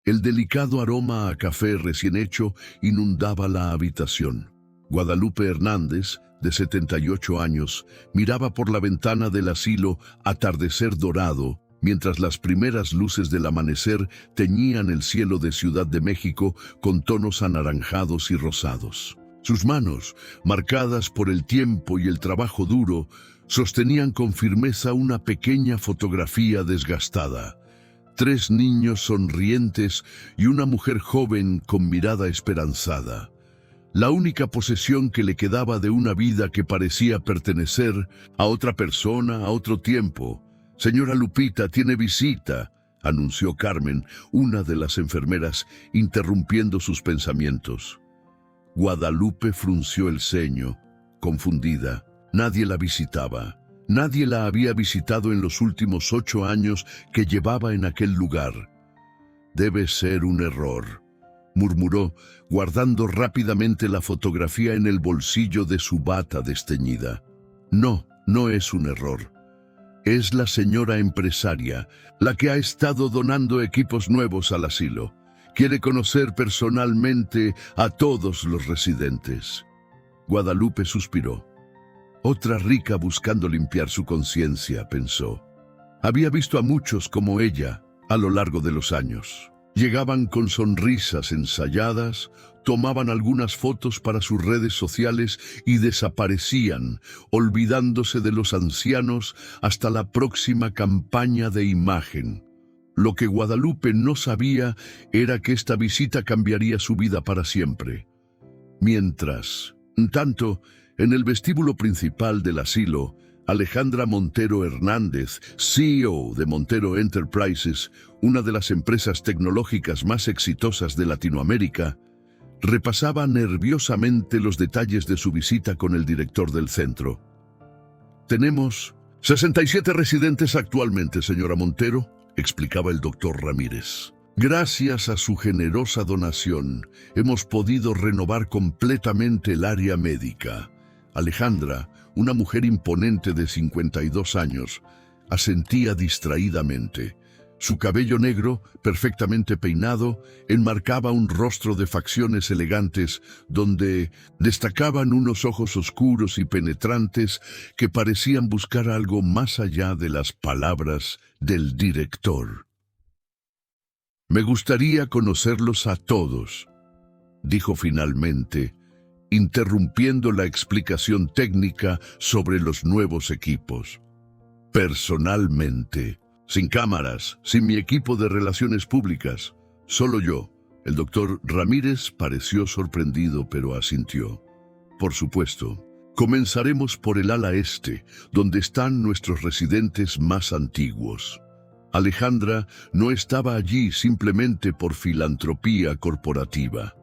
El delicado aroma a café recién hecho inundaba la habitación. Guadalupe Hernández, de 78 años, miraba por la ventana del asilo atardecer dorado, mientras las primeras luces del amanecer teñían el cielo de Ciudad de México con tonos anaranjados y rosados. Sus manos, marcadas por el tiempo y el trabajo duro, sostenían con firmeza una pequeña fotografía desgastada. 3 niños sonrientes y una mujer joven con mirada esperanzada. La única posesión que le quedaba de una vida que parecía pertenecer a otra persona, a otro tiempo. «Señora Lupita, tiene visita», anunció Carmen, una de las enfermeras, interrumpiendo sus pensamientos. Guadalupe frunció el ceño, confundida. Nadie la visitaba. Nadie la había visitado en los últimos 8 años que llevaba en aquel lugar. «Debe ser un error», murmuró, guardando rápidamente la fotografía en el bolsillo de su bata desteñida. «No, no es un error. Es la señora empresaria, la que ha estado donando equipos nuevos al asilo. Quiere conocer personalmente a todos los residentes». Guadalupe suspiró. Otra rica buscando limpiar su conciencia, pensó. Había visto a muchos como ella a lo largo de los años. Llegaban con sonrisas ensayadas, tomaban algunas fotos para sus redes sociales y desaparecían, olvidándose de los ancianos hasta la próxima campaña de imagen. Lo que Guadalupe no sabía era que esta visita cambiaría su vida para siempre. Mientras tanto, en el vestíbulo principal del asilo, Alejandra Montero Hernández, CEO de Montero Enterprises, una de las empresas tecnológicas más exitosas de Latinoamérica, repasaba nerviosamente los detalles de su visita con el director del centro. «Tenemos 67 residentes actualmente, señora Montero», explicaba el doctor Ramírez. «Gracias a su generosa donación, hemos podido renovar completamente el área médica». Alejandra, una mujer imponente de 52 años, asentía distraídamente. Su cabello negro, perfectamente peinado, enmarcaba un rostro de facciones elegantes donde destacaban unos ojos oscuros y penetrantes que parecían buscar algo más allá de las palabras del director. «Me gustaría conocerlos a todos», dijo finalmente, interrumpiendo la explicación técnica sobre los nuevos equipos. «Personalmente, sin cámaras, sin mi equipo de relaciones públicas, solo yo». El doctor Ramírez pareció sorprendido, pero asintió. «Por supuesto. Comenzaremos por el ala este, donde están nuestros residentes más antiguos». Alejandra no estaba allí simplemente por filantropía corporativa.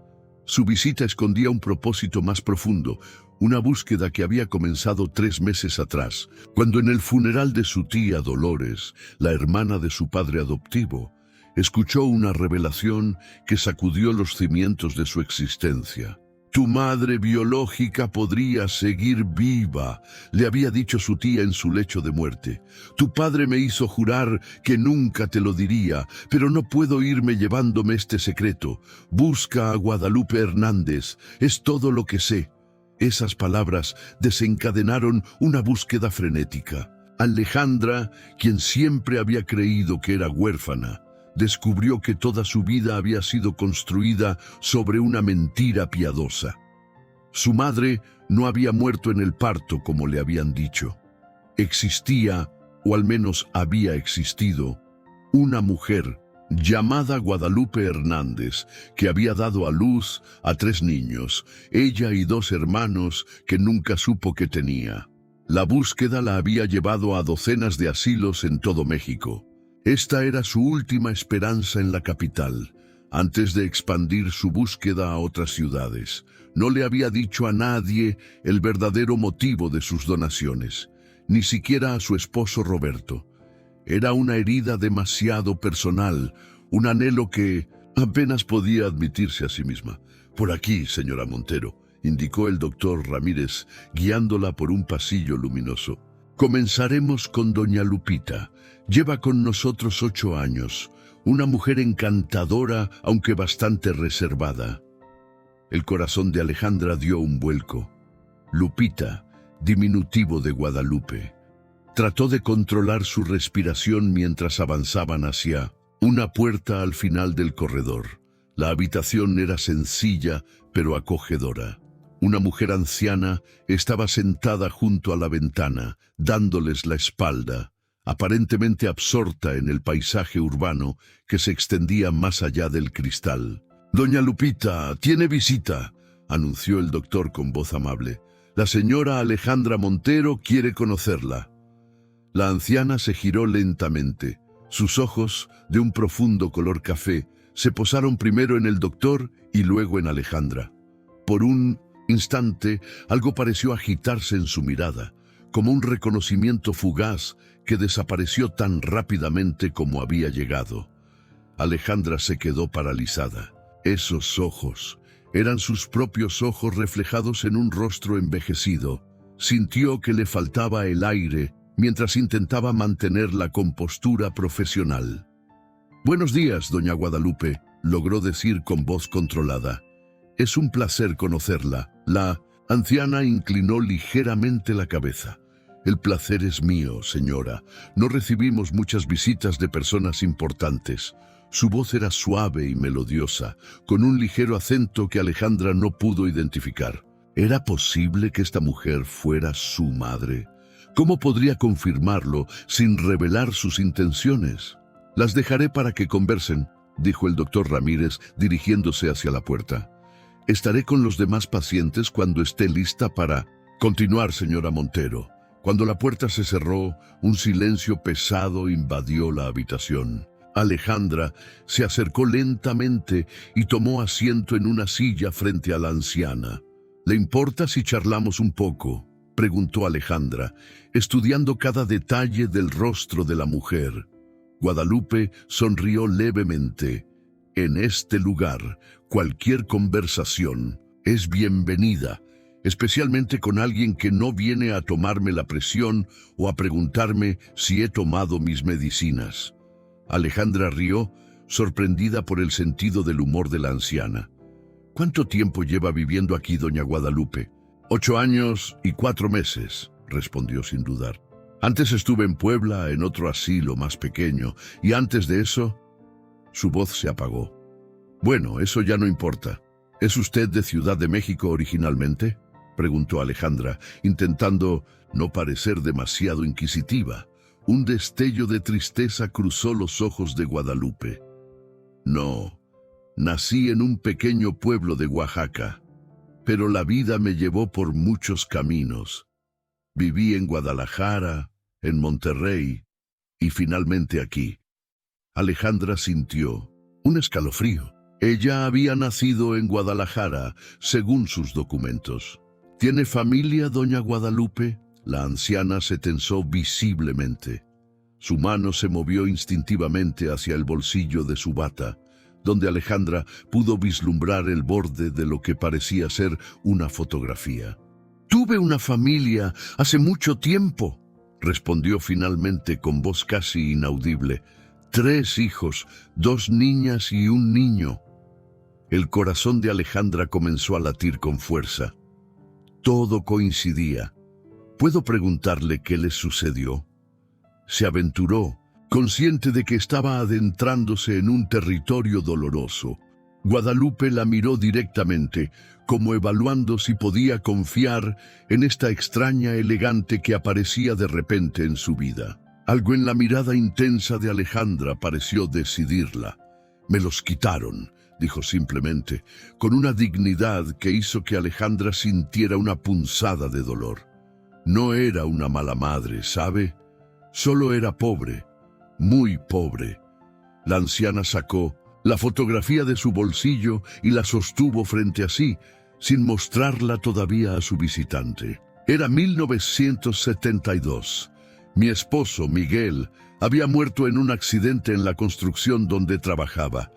Su visita escondía un propósito más profundo, una búsqueda que había comenzado 3 meses atrás, cuando en el funeral de su tía Dolores, la hermana de su padre adoptivo, escuchó una revelación que sacudió los cimientos de su existencia. «Tu madre biológica podría seguir viva», le había dicho su tía en su lecho de muerte. «Tu padre me hizo jurar que nunca te lo diría, pero no puedo irme llevándome este secreto. Busca a Guadalupe Hernández, es todo lo que sé». Esas palabras desencadenaron una búsqueda frenética. Alejandra, quien siempre había creído que era huérfana, descubrió que toda su vida había sido construida sobre una mentira piadosa. Su madre no había muerto en el parto como le habían dicho. Existía, o al menos había existido, una mujer llamada Guadalupe Hernández, que había dado a luz a 3 niños, ella y 2 hermanos que nunca supo que tenía. La búsqueda la había llevado a docenas de asilos en todo México. Esta era su última esperanza en la capital, antes de expandir su búsqueda a otras ciudades. No le había dicho a nadie el verdadero motivo de sus donaciones, ni siquiera a su esposo Roberto. Era una herida demasiado personal, un anhelo que apenas podía admitirse a sí misma. «Por aquí, señora Montero», indicó el doctor Ramírez, guiándola por un pasillo luminoso. «Comenzaremos con doña Lupita. Lleva con nosotros 8 años, Una mujer encantadora, aunque bastante reservada. El corazón de Alejandra dio un vuelco. Lupita, diminutivo de Guadalupe. Trató de controlar su respiración mientras avanzaban hacia una puerta al final del corredor. La habitación era sencilla, pero acogedora. Una mujer anciana estaba sentada junto a la ventana, dándoles la espalda, aparentemente absorta en el paisaje urbano que se extendía más allá del cristal. «Doña Lupita, tiene visita», anunció el doctor con voz amable. «La señora Alejandra Montero quiere conocerla». La anciana se giró lentamente. Sus ojos, de un profundo color café, se posaron primero en el doctor y luego en Alejandra. Por un instante, algo pareció agitarse en su mirada, como un reconocimiento fugaz que desapareció tan rápidamente como había llegado. Alejandra se quedó paralizada. Esos ojos eran sus propios ojos reflejados en un rostro envejecido. Sintió que le faltaba el aire mientras intentaba mantener la compostura profesional. «Buenos días, doña Guadalupe», logró decir con voz controlada. «Es un placer conocerla». La anciana inclinó ligeramente la cabeza. «El placer es mío, señora. No recibimos muchas visitas de personas importantes». Su voz era suave y melodiosa, con un ligero acento que Alejandra no pudo identificar. ¿Era posible que esta mujer fuera su madre? ¿Cómo podría confirmarlo sin revelar sus intenciones? «Las dejaré para que conversen», dijo el doctor Ramírez, dirigiéndose hacia la puerta. «Estaré con los demás pacientes cuando esté lista para continuar, señora Montero». Cuando la puerta se cerró, un silencio pesado invadió la habitación. Alejandra se acercó lentamente y tomó asiento en una silla frente a la anciana. «¿Le importa si charlamos un poco?», preguntó Alejandra, estudiando cada detalle del rostro de la mujer. Guadalupe sonrió levemente. «En este lugar, cualquier conversación es bienvenida, especialmente con alguien que no viene a tomarme la presión o a preguntarme si he tomado mis medicinas». Alejandra rió, sorprendida por el sentido del humor de la anciana. «¿Cuánto tiempo lleva viviendo aquí, doña Guadalupe?» 8 años y 4 meses, respondió sin dudar. «Antes estuve en Puebla, en otro asilo más pequeño, y antes de eso...» Su voz se apagó. «Bueno, eso ya no importa. ¿Es usted de Ciudad de México originalmente?», preguntó Alejandra, intentando no parecer demasiado inquisitiva. Un destello de tristeza cruzó los ojos de Guadalupe. «No, nací en un pequeño pueblo de Oaxaca, pero la vida me llevó por muchos caminos. Viví en Guadalajara, en Monterrey y finalmente aquí». Alejandra sintió un escalofrío. Ella había nacido en Guadalajara, según sus documentos. «¿Tiene familia, doña Guadalupe?». La anciana se tensó visiblemente. Su mano se movió instintivamente hacia el bolsillo de su bata, donde Alejandra pudo vislumbrar el borde de lo que parecía ser una fotografía. «Tuve una familia hace mucho tiempo», respondió finalmente con voz casi inaudible. «3 hijos, 2 niñas y un niño». El corazón de Alejandra comenzó a latir con fuerza. Todo coincidía. «¿Puedo preguntarle qué les sucedió?». Se aventuró, consciente de que estaba adentrándose en un territorio doloroso. Guadalupe la miró directamente, como evaluando si podía confiar en esta extraña elegante que aparecía de repente en su vida. Algo en la mirada intensa de Alejandra pareció decidirla. «Me los quitaron», dijo simplemente, con una dignidad que hizo que Alejandra sintiera una punzada de dolor. No era una mala madre, ¿sabe? Solo era pobre, muy pobre. La anciana sacó la fotografía de su bolsillo y la sostuvo frente a sí, sin mostrarla todavía a su visitante. Era 1972. Mi esposo, Miguel, había muerto en un accidente en la construcción donde trabajaba.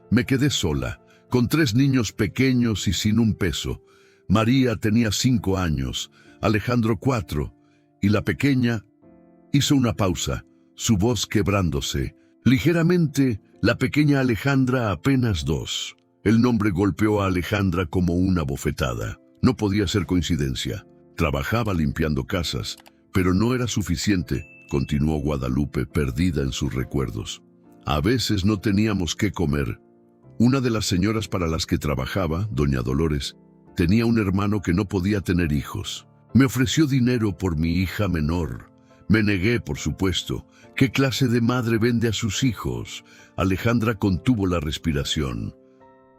Me quedé sola, con 3 niños pequeños y sin un peso. María tenía 5 años, Alejandro 4, y la pequeña... Hizo una pausa, su voz quebrándose. Ligeramente La pequeña Alejandra apenas 2. El nombre golpeó a Alejandra como una bofetada. No podía ser coincidencia. Trabajaba limpiando casas, pero no era suficiente, continuó Guadalupe, perdida en sus recuerdos. A veces no teníamos qué comer. Una de las señoras para las que trabajaba, doña Dolores, tenía un hermano que no podía tener hijos. Me ofreció dinero por mi hija menor. Me negué, por supuesto. ¿Qué clase de madre vende a sus hijos? Alejandra contuvo la respiración.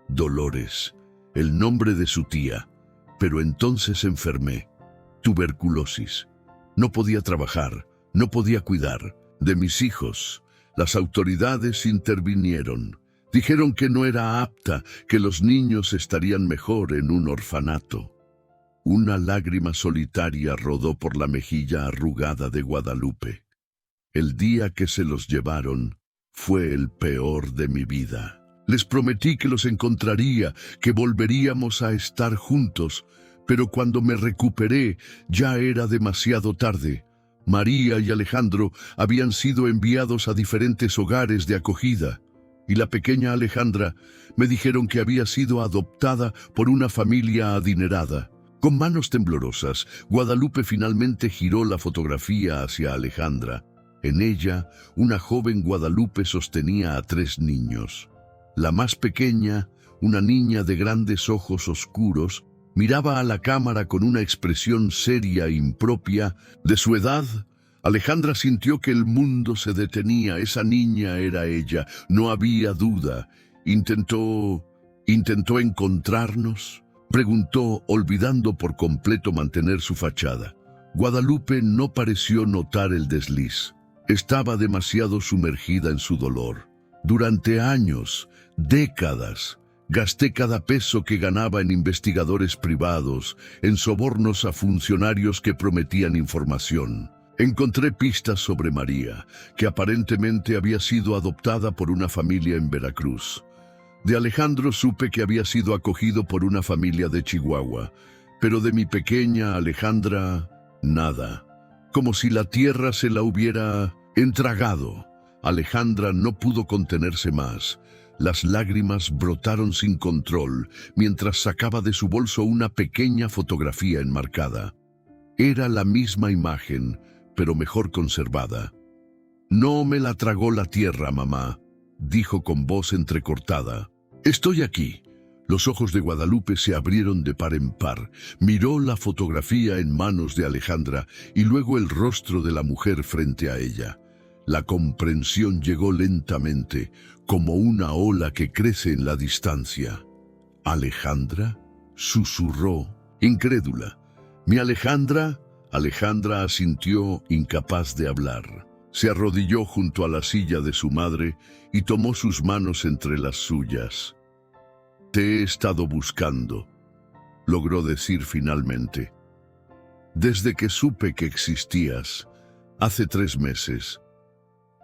Dolores, el nombre de su tía. Pero entonces enfermé. Tuberculosis. No podía trabajar, no podía cuidar. De mis hijos, las autoridades intervinieron. Dijeron que no era apta, que los niños estarían mejor en un orfanato. Una lágrima solitaria rodó por la mejilla arrugada de Guadalupe. El día que se los llevaron fue el peor de mi vida. Les prometí que los encontraría, que volveríamos a estar juntos, pero cuando me recuperé ya era demasiado tarde. María y Alejandro habían sido enviados a diferentes hogares de acogida, y la pequeña Alejandra me dijeron que había sido adoptada por una familia adinerada. Con manos temblorosas, Guadalupe finalmente giró la fotografía hacia Alejandra. En ella, una joven Guadalupe sostenía a 3 niños. La más pequeña, una niña de grandes ojos oscuros, miraba a la cámara con una expresión seria e impropia. De su edad, Alejandra sintió que el mundo se detenía. Esa niña era ella, no había duda. ¿Intentó encontrarnos?, preguntó, olvidando por completo mantener su fachada. Guadalupe no pareció notar el desliz. Estaba demasiado sumergida en su dolor. Durante años, décadas, gasté cada peso que ganaba en investigadores privados, en sobornos a funcionarios que prometían información. Encontré pistas sobre María, que aparentemente había sido adoptada por una familia en Veracruz. De Alejandro supe que había sido acogido por una familia de Chihuahua, pero de mi pequeña Alejandra, nada. Como si la tierra se la hubiera entragado. Alejandra no pudo contenerse más. Las lágrimas brotaron sin control mientras sacaba de su bolso una pequeña fotografía enmarcada. Era la misma imagen, pero mejor conservada. «No me la tragó la tierra, mamá», dijo con voz entrecortada. «Estoy aquí». Los ojos de Guadalupe se abrieron de par en par. Miró la fotografía en manos de Alejandra y luego el rostro de la mujer frente a ella. La comprensión llegó lentamente, como una ola que crece en la distancia. «¿Alejandra?», susurró, incrédula. «¿Mi Alejandra?». Alejandra asintió, incapaz de hablar. Se arrodilló junto a la silla de su madre y tomó sus manos entre las suyas. «Te he estado buscando», logró decir finalmente. «Desde que supe que existías, hace 3 meses».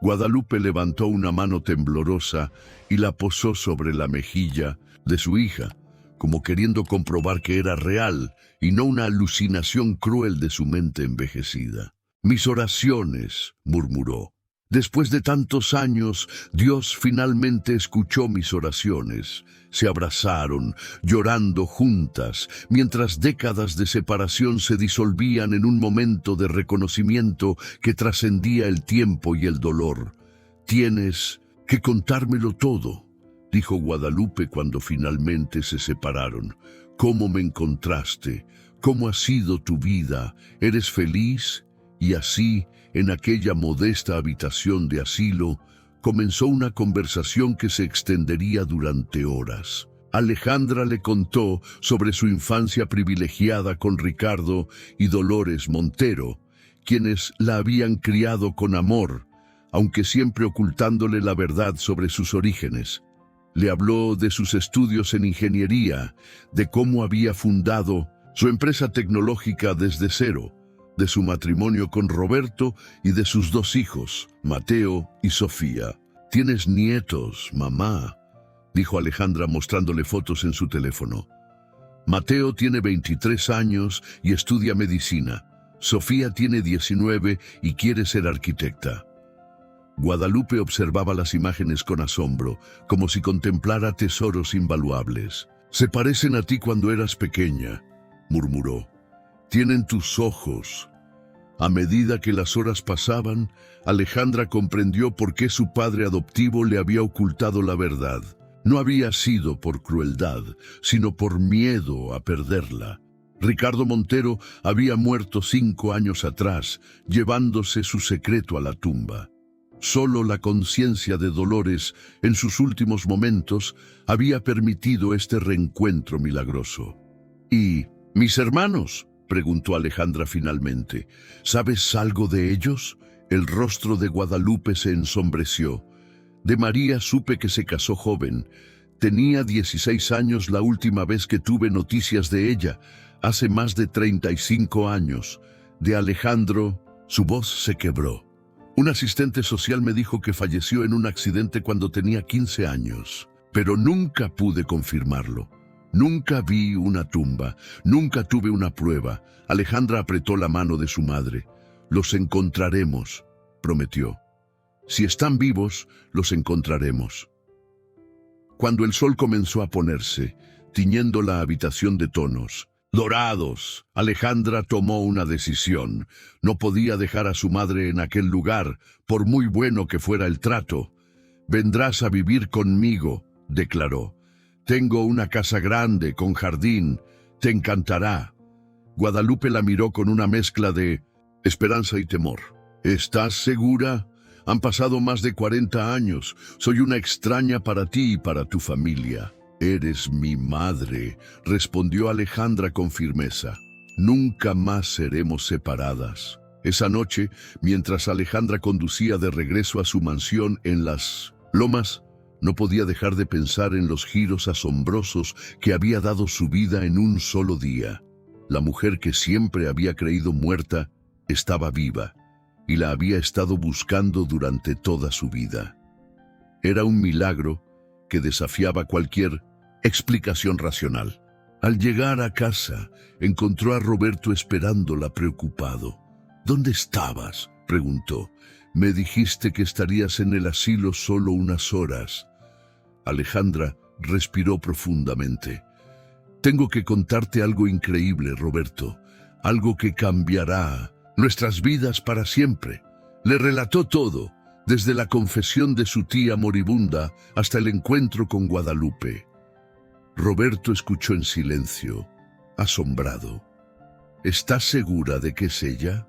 Guadalupe levantó una mano temblorosa y la posó sobre la mejilla de su hija, como queriendo comprobar que era real y no una alucinación cruel de su mente envejecida. «Mis oraciones», murmuró. «Después de tantos años, Dios finalmente escuchó mis oraciones». Se abrazaron, llorando juntas, mientras décadas de separación se disolvían en un momento de reconocimiento que trascendía el tiempo y el dolor. «Tienes que contármelo todo», dijo Guadalupe cuando finalmente se separaron. «¿Cómo me encontraste? ¿Cómo ha sido tu vida? ¿Eres feliz?». Y así, en aquella modesta habitación de asilo, comenzó una conversación que se extendería durante horas. Alejandra le contó sobre su infancia privilegiada con Ricardo y Dolores Montero, quienes la habían criado con amor, aunque siempre ocultándole la verdad sobre sus orígenes. Le habló de sus estudios en ingeniería, de cómo había fundado su empresa tecnológica desde cero, de su matrimonio con Roberto y de sus 2 hijos, Mateo y Sofía. «¿Tienes nietos, mamá?», dijo Alejandra mostrándole fotos en su teléfono. «Mateo tiene 23 años y estudia medicina. Sofía tiene 19 y quiere ser arquitecta». Guadalupe observaba las imágenes con asombro, como si contemplara tesoros invaluables. «Se parecen a ti cuando eras pequeña», murmuró. «Tienen tus ojos». A medida que las horas pasaban, Alejandra comprendió por qué su padre adoptivo le había ocultado la verdad. No había sido por crueldad, sino por miedo a perderla. Ricardo Montero había muerto 5 años atrás, llevándose su secreto a la tumba. Solo la conciencia de Dolores, en sus últimos momentos, había permitido este reencuentro milagroso. «¿Y mis hermanos?», preguntó Alejandra finalmente. «¿Sabes algo de ellos?». El rostro de Guadalupe se ensombreció. De María supe que se casó joven. Tenía 16 años la última vez que tuve noticias de ella, hace más de 35 años. De Alejandro, su voz se quebró. Un asistente social me dijo que falleció en un accidente cuando tenía 15 años, pero nunca pude confirmarlo. Nunca vi una tumba, nunca tuve una prueba. Alejandra apretó la mano de su madre. «Los encontraremos», prometió. «Si están vivos, los encontraremos». Cuando el sol comenzó a ponerse, tiñendo la habitación de tonos dorados, Alejandra tomó una decisión. No podía dejar a su madre en aquel lugar, por muy bueno que fuera el trato. «Vendrás a vivir conmigo», declaró. «Tengo una casa grande, con jardín. Te encantará». Guadalupe la miró con una mezcla de esperanza y temor. «¿Estás segura? Han pasado más de 40 años. Soy una extraña para ti y para tu familia». «Eres mi madre», respondió Alejandra con firmeza. «Nunca más seremos separadas». Esa noche, mientras Alejandra conducía de regreso a su mansión en las Lomas, no podía dejar de pensar en los giros asombrosos que había dado su vida en un solo día. La mujer que siempre había creído muerta estaba viva y la había estado buscando durante toda su vida. Era un milagro que desafiaba cualquier explicación racional. Al llegar a casa, encontró a Roberto esperándola preocupado. «¿Dónde estabas?», preguntó. «Me dijiste que estarías en el asilo solo unas horas». Alejandra respiró profundamente. «Tengo que contarte algo increíble, Roberto, algo que cambiará nuestras vidas para siempre». Le relató todo, desde la confesión de su tía moribunda hasta el encuentro con Guadalupe. Roberto escuchó en silencio, asombrado. «¿Estás segura de que es ella?»,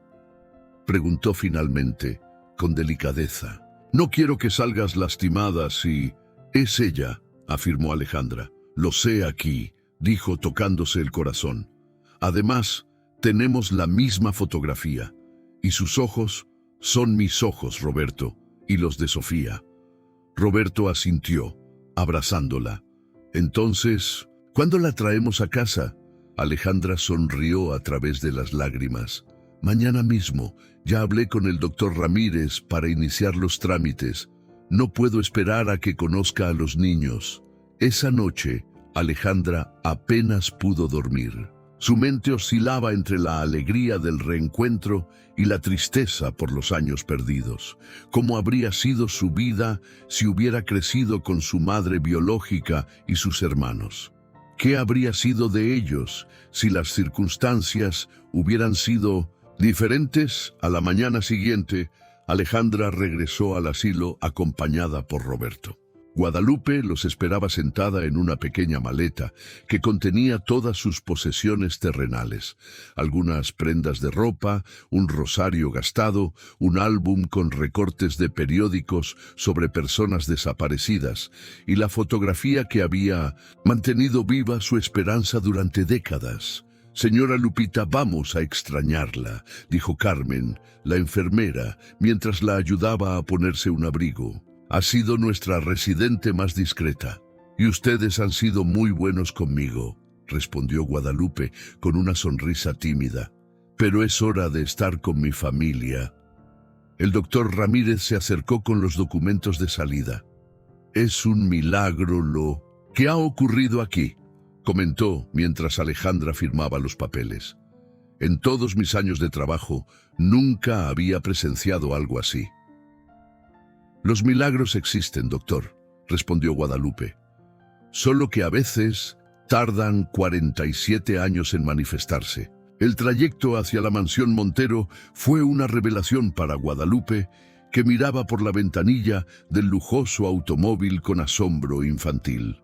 preguntó finalmente, con delicadeza. «No quiero que salgas lastimada si...». «Es ella», afirmó Alejandra. «Lo sé aquí», dijo tocándose el corazón. «Además, tenemos la misma fotografía. Y sus ojos son mis ojos, Roberto, y los de Sofía». Roberto asintió, abrazándola. «Entonces, ¿cuándo la traemos a casa?». Alejandra sonrió a través de las lágrimas. «Mañana mismo. Ya hablé con el doctor Ramírez para iniciar los trámites. No puedo esperar a que conozca a los niños». Esa noche, Alejandra apenas pudo dormir. Su mente oscilaba entre la alegría del reencuentro y la tristeza por los años perdidos. ¿Cómo habría sido su vida si hubiera crecido con su madre biológica y sus hermanos? ¿Qué habría sido de ellos si las circunstancias hubieran sido diferentes? A la mañana siguiente, Alejandra regresó al asilo acompañada por Roberto. Guadalupe los esperaba sentada en una pequeña maleta que contenía todas sus posesiones terrenales, algunas prendas de ropa, un rosario gastado, un álbum con recortes de periódicos sobre personas desaparecidas y la fotografía que había mantenido viva su esperanza durante décadas. «Señora Lupita, vamos a extrañarla», dijo Carmen, la enfermera, mientras la ayudaba a ponerse un abrigo. «Ha sido nuestra residente más discreta, y ustedes han sido muy buenos conmigo», respondió Guadalupe con una sonrisa tímida. «Pero es hora de estar con mi familia». El doctor Ramírez se acercó con los documentos de salida. «Es un milagro lo que ha ocurrido aquí», comentó mientras Alejandra firmaba los papeles. «En todos mis años de trabajo, nunca había presenciado algo así». Los milagros existen, doctor, respondió Guadalupe, solo que a veces tardan 47 años en manifestarse. El trayecto hacia la mansión Montero fue una revelación para Guadalupe, que miraba por la ventanilla del lujoso automóvil con asombro infantil.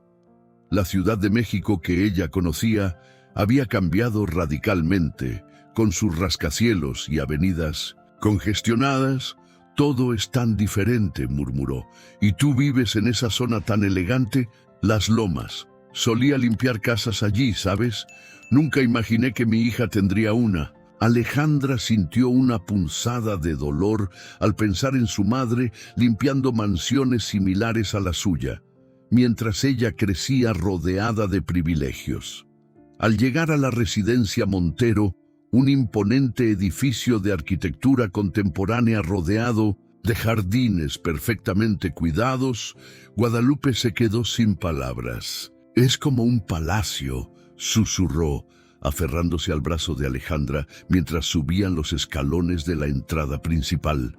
La Ciudad de México que ella conocía había cambiado radicalmente, con sus rascacielos y avenidas congestionadas. Todo es tan diferente, murmuró. ¿Y tú vives en esa zona tan elegante? Las Lomas. Solía limpiar casas allí, ¿sabes? Nunca imaginé que mi hija tendría una. Alejandra sintió una punzada de dolor al pensar en su madre limpiando mansiones similares a la suya, mientras ella crecía rodeada de privilegios. Al llegar a la residencia Montero, un imponente edificio de arquitectura contemporánea rodeado de jardines perfectamente cuidados, Guadalupe se quedó sin palabras. «Es como un palacio», susurró, aferrándose al brazo de Alejandra mientras subían los escalones de la entrada principal.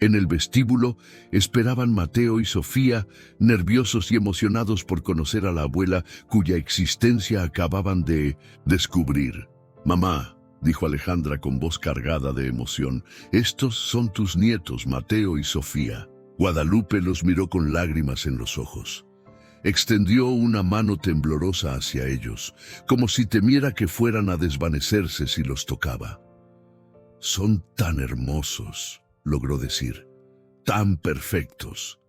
En el vestíbulo esperaban Mateo y Sofía, nerviosos y emocionados por conocer a la abuela cuya existencia acababan de descubrir. «Mamá», dijo Alejandra con voz cargada de emoción, «estos son tus nietos, Mateo y Sofía». Guadalupe los miró con lágrimas en los ojos. Extendió una mano temblorosa hacia ellos, como si temiera que fueran a desvanecerse si los tocaba. «Son tan hermosos», logró decir, «tan perfectos».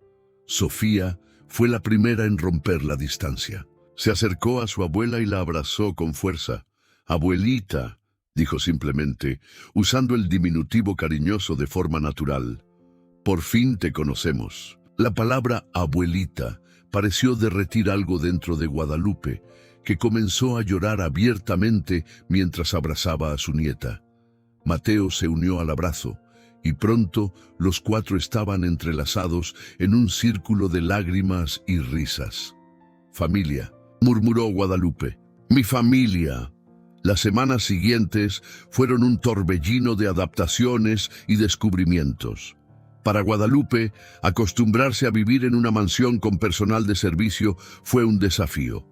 Sofía fue la primera en romper la distancia. Se acercó a su abuela y la abrazó con fuerza. «Abuelita», dijo simplemente, usando el diminutivo cariñoso de forma natural. «Por fin te conocemos». La palabra abuelita pareció derretir algo dentro de Guadalupe, que comenzó a llorar abiertamente mientras abrazaba a su nieta. Mateo se unió al abrazo, y pronto los cuatro estaban entrelazados en un círculo de lágrimas y risas. «Familia», murmuró Guadalupe, «mi familia». Las semanas siguientes fueron un torbellino de adaptaciones y descubrimientos. Para Guadalupe, acostumbrarse a vivir en una mansión con personal de servicio fue un desafío.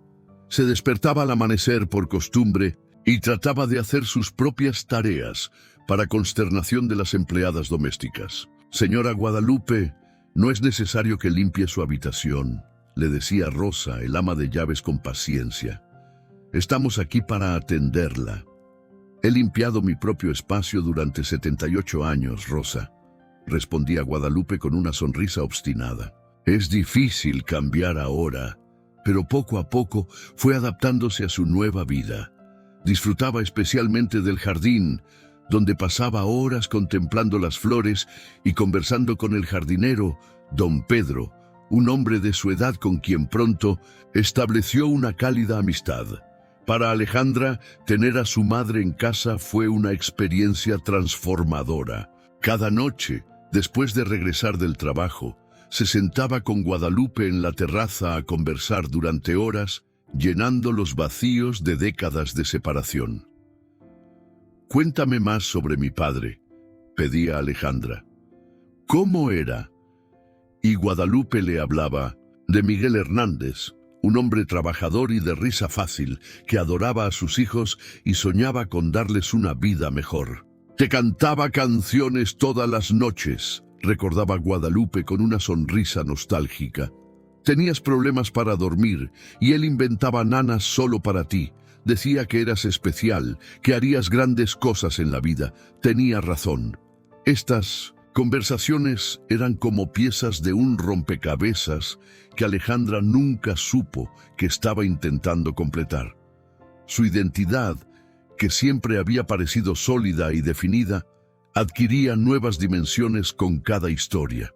Se despertaba al amanecer por costumbre y trataba de hacer sus propias tareas, para consternación de las empleadas domésticas. «Señora Guadalupe, no es necesario que limpie su habitación», le decía Rosa, el ama de llaves, con paciencia. «Estamos aquí para atenderla». «He limpiado mi propio espacio durante 78 años, Rosa», respondía Guadalupe con una sonrisa obstinada. «Es difícil cambiar ahora», pero poco a poco fue adaptándose a su nueva vida. Disfrutaba especialmente del jardín, donde pasaba horas contemplando las flores y conversando con el jardinero, don Pedro, un hombre de su edad con quien pronto estableció una cálida amistad. Para Alejandra, tener a su madre en casa fue una experiencia transformadora. Cada noche, después de regresar del trabajo, se sentaba con Guadalupe en la terraza a conversar durante horas, llenando los vacíos de décadas de separación. «Cuéntame más sobre mi padre», pedía Alejandra. «¿Cómo era?» Y Guadalupe le hablaba de Miguel Hernández, un hombre trabajador y de risa fácil, que adoraba a sus hijos y soñaba con darles una vida mejor. «Te cantaba canciones todas las noches», recordaba Guadalupe con una sonrisa nostálgica. «Tenías problemas para dormir y él inventaba nanas solo para ti. Decía que eras especial, que harías grandes cosas en la vida. Tenía razón». Estas conversaciones eran como piezas de un rompecabezas que Alejandra nunca supo que estaba intentando completar. Su identidad, que siempre había parecido sólida y definida, adquiría nuevas dimensiones con cada historia.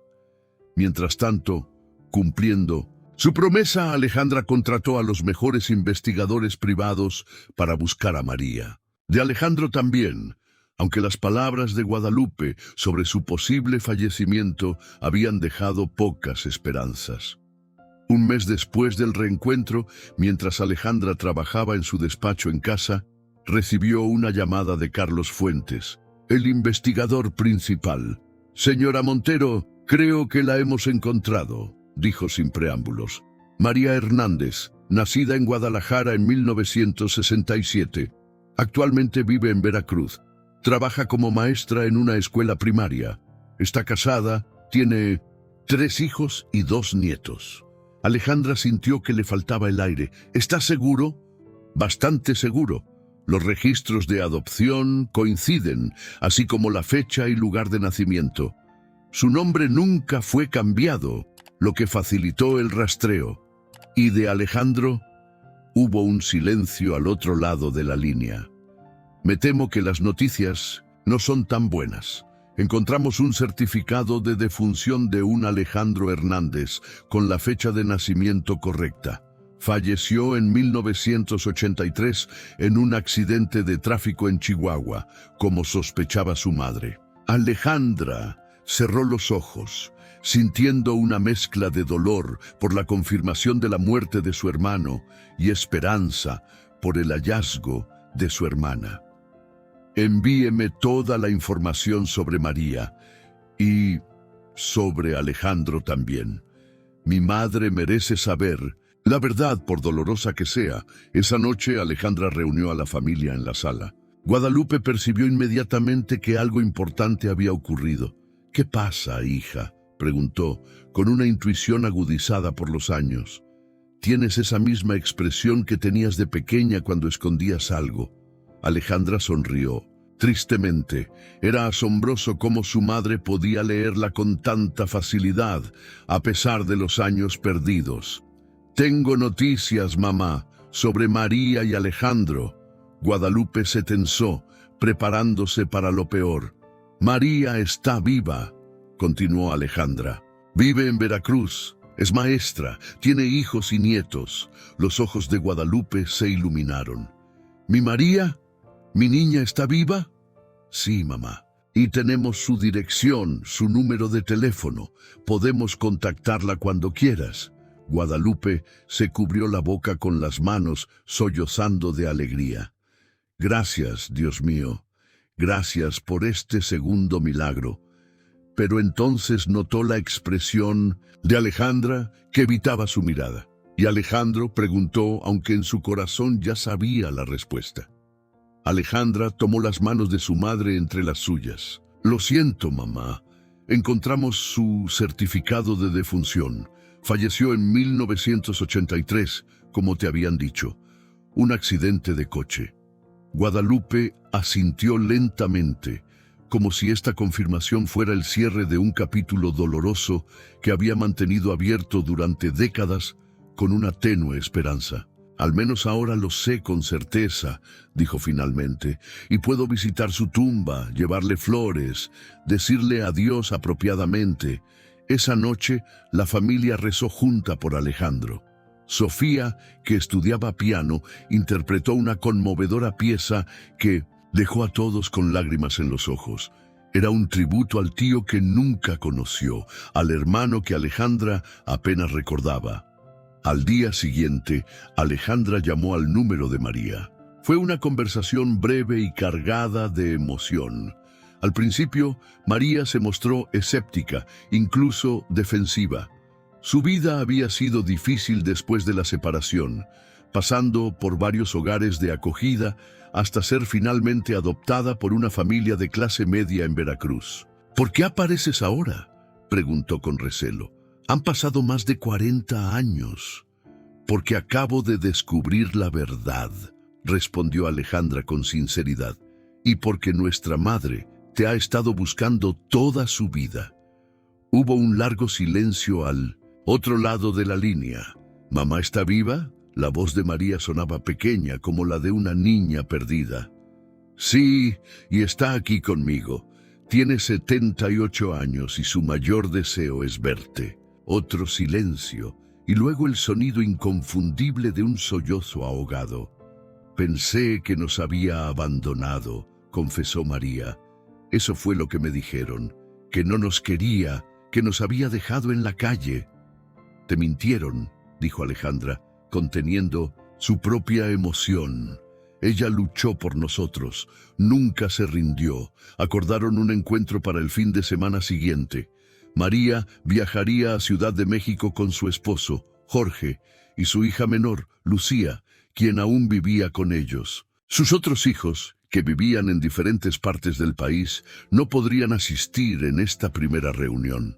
Mientras tanto, cumpliendo su promesa, Alejandra contrató a los mejores investigadores privados para buscar a María. De Alejandro también, aunque las palabras de Guadalupe sobre su posible fallecimiento habían dejado pocas esperanzas. Un mes después del reencuentro, mientras Alejandra trabajaba en su despacho en casa, recibió una llamada de Carlos Fuentes, el investigador principal. «Señora Montero, Creo que la hemos encontrado, dijo sin preámbulos. María Hernández, nacida en Guadalajara en 1967. Actualmente vive en Veracruz. Trabaja como maestra en una escuela primaria. Está casada, tiene 3 hijos y 2 nietos. Alejandra sintió que le faltaba el aire. ¿Estás seguro? Bastante seguro. Los registros de adopción coinciden, así como la fecha y lugar de nacimiento. Su nombre nunca fue cambiado, lo que facilitó el rastreo. ¿Y de Alejandro? Hubo un silencio al otro lado de la línea. Me temo que las noticias no son tan buenas. Encontramos un certificado de defunción de un Alejandro Hernández con la fecha de nacimiento correcta. Falleció en 1983 en un accidente de tráfico en Chihuahua, como sospechaba su madre. Alejandra cerró los ojos, sintiendo una mezcla de dolor por la confirmación de la muerte de su hermano y esperanza por el hallazgo de su hermana. Envíeme toda la información sobre María y sobre Alejandro también. Mi madre merece saber la verdad, por dolorosa que sea. Esa noche Alejandra reunió a la familia en la sala. Guadalupe percibió inmediatamente que algo importante había ocurrido. ¿Qué pasa, hija?, preguntó, con una intuición agudizada por los años. Tienes esa misma expresión que tenías de pequeña cuando escondías algo. Alejandra sonrió. Tristemente, era asombroso cómo su madre podía leerla con tanta facilidad, a pesar de los años perdidos. Tengo noticias, mamá, sobre María y Alejandro. Guadalupe se tensó, preparándose para lo peor. María está viva, continuó Alejandra. Vive en Veracruz, es maestra, tiene hijos y nietos. Los ojos de Guadalupe se iluminaron. ¿Mi María? ¿Mi niña está viva? Sí, mamá. Y tenemos su dirección, su número de teléfono. Podemos contactarla cuando quieras. Guadalupe se cubrió la boca con las manos, sollozando de alegría. Gracias, Dios mío. Gracias por este segundo milagro. Pero entonces notó la expresión de Alejandra que evitaba su mirada. Y Alejandro preguntó, aunque en su corazón ya sabía la respuesta. Alejandra tomó las manos de su madre entre las suyas. Lo siento, mamá. Encontramos su certificado de defunción. Falleció en 1983, como te habían dicho. Un accidente de coche. Guadalupe asintió lentamente, como si esta confirmación fuera el cierre de un capítulo doloroso que había mantenido abierto durante décadas con una tenue esperanza. Al menos ahora lo sé con certeza, dijo finalmente, y puedo visitar su tumba, llevarle flores, decirle adiós apropiadamente. Esa noche, la familia rezó junta por Alejandro. Sofía, que estudiaba piano, interpretó una conmovedora pieza que dejó a todos con lágrimas en los ojos. Era un tributo al tío que nunca conoció, al hermano que Alejandra apenas recordaba. Al día siguiente, Alejandra llamó al número de María. Fue una conversación breve y cargada de emoción. Al principio, María se mostró escéptica, incluso defensiva. Su vida había sido difícil después de la separación, pasando por varios hogares de acogida hasta ser finalmente adoptada por una familia de clase media en Veracruz. ¿Por qué apareces ahora?, preguntó con recelo. Han pasado más de 40 años. Porque acabo de descubrir la verdad, respondió Alejandra con sinceridad, y porque nuestra madre te ha estado buscando toda su vida. Hubo un largo silencio al otro lado de la línea. ¿Mamá está viva? La voz de María sonaba pequeña, como la de una niña perdida. Sí, y está aquí conmigo. Tiene 78 años y su mayor deseo es verte. Otro silencio, y luego el sonido inconfundible de un sollozo ahogado. Pensé que nos había abandonado, confesó María. Eso fue lo que me dijeron, que no nos quería, que nos había dejado en la calle. Te mintieron, dijo Alejandra, conteniendo su propia emoción. Ella luchó por nosotros, nunca se rindió. Acordaron un encuentro para el fin de semana siguiente. María viajaría a Ciudad de México con su esposo, Jorge, y su hija menor, Lucía, quien aún vivía con ellos. Sus otros hijos, que vivían en diferentes partes del país, no podrían asistir en esta primera reunión.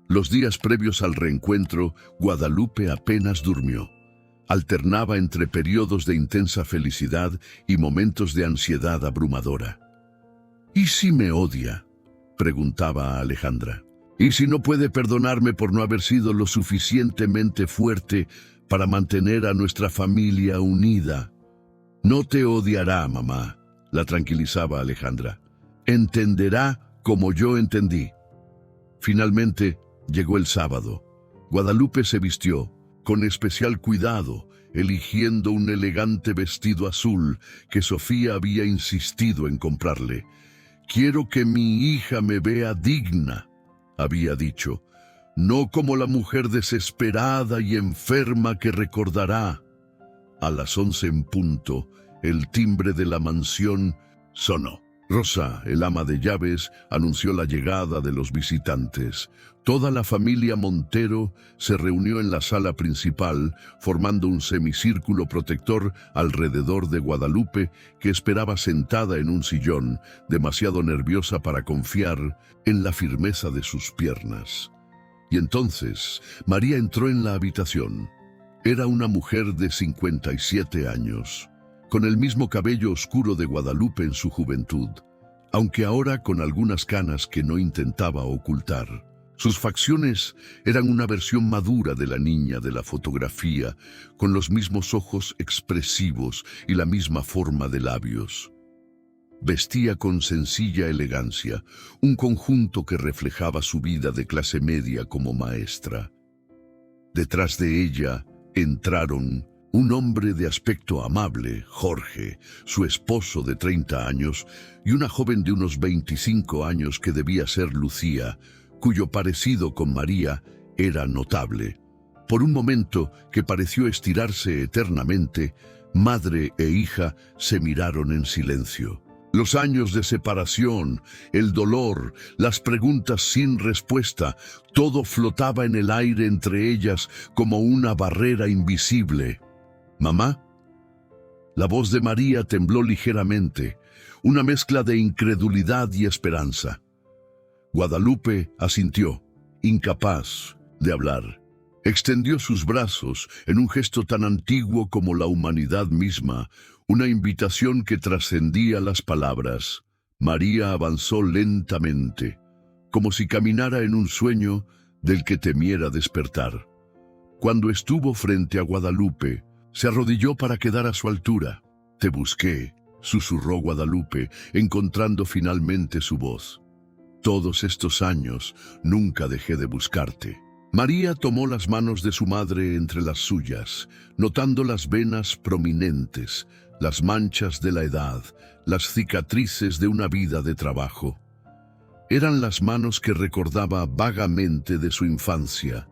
Los días previos al reencuentro, Guadalupe apenas durmió. Alternaba entre periodos de intensa felicidad y momentos de ansiedad abrumadora. ¿Y si me odia?, preguntaba a Alejandra. ¿Y si no puede perdonarme por no haber sido lo suficientemente fuerte para mantener a nuestra familia unida? No te odiará, mamá, la tranquilizaba Alejandra. Entenderá como yo entendí. Finalmente, llegó el sábado. Guadalupe se vistió, con especial cuidado, eligiendo un elegante vestido azul que Sofía había insistido en comprarle. «Quiero que mi hija me vea digna», había dicho, «no como la mujer desesperada y enferma que recordará». A las 11 en punto, el timbre de la mansión sonó. Rosa, el ama de llaves, anunció la llegada de los visitantes. Toda la familia Montero se reunió en la sala principal, formando un semicírculo protector alrededor de Guadalupe, que esperaba sentada en un sillón, demasiado nerviosa para confiar en la firmeza de sus piernas. Y entonces, María entró en la habitación. Era una mujer de 57 años. Con el mismo cabello oscuro de Guadalupe en su juventud, aunque ahora con algunas canas que no intentaba ocultar. Sus facciones eran una versión madura de la niña de la fotografía, con los mismos ojos expresivos y la misma forma de labios. Vestía con sencilla elegancia, un conjunto que reflejaba su vida de clase media como maestra. Detrás de ella entraron un hombre de aspecto amable, Jorge, su esposo de 30 años, y una joven de unos 25 años que debía ser Lucía, cuyo parecido con María era notable. Por un momento, que pareció estirarse eternamente, madre e hija se miraron en silencio. Los años de separación, el dolor, las preguntas sin respuesta, todo flotaba en el aire entre ellas como una barrera invisible. «¿Mamá?». La voz de María tembló ligeramente, una mezcla de incredulidad y esperanza. Guadalupe asintió, incapaz de hablar. Extendió sus brazos en un gesto tan antiguo como la humanidad misma, una invitación que trascendía las palabras. María avanzó lentamente, como si caminara en un sueño del que temiera despertar. Cuando estuvo frente a Guadalupe, se arrodilló para quedar a su altura. «Te busqué», susurró Guadalupe, encontrando finalmente su voz. «Todos estos años nunca dejé de buscarte». María tomó las manos de su madre entre las suyas, notando las venas prominentes, las manchas de la edad, las cicatrices de una vida de trabajo. Eran las manos que recordaba vagamente de su infancia,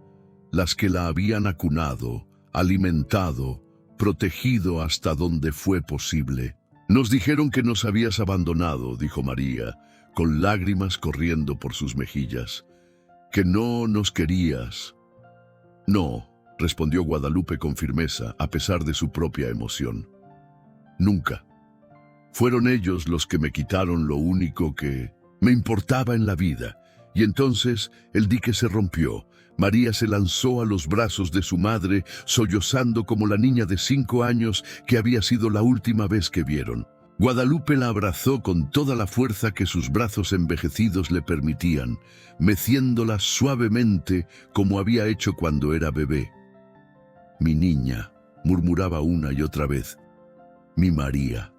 las que la habían acunado, alimentado, protegido hasta donde fue posible. «Nos dijeron que nos habías abandonado», dijo María, con lágrimas corriendo por sus mejillas. «Que no nos querías». «No», respondió Guadalupe con firmeza, a pesar de su propia emoción. «Nunca. Fueron ellos los que me quitaron lo único que me importaba en la vida». Y entonces el dique se rompió. María se lanzó a los brazos de su madre, sollozando como la niña de 5 años que había sido la última vez que vieron. Guadalupe la abrazó con toda la fuerza que sus brazos envejecidos le permitían, meciéndola suavemente como había hecho cuando era bebé. «Mi niña», murmuraba una y otra vez. «Mi María».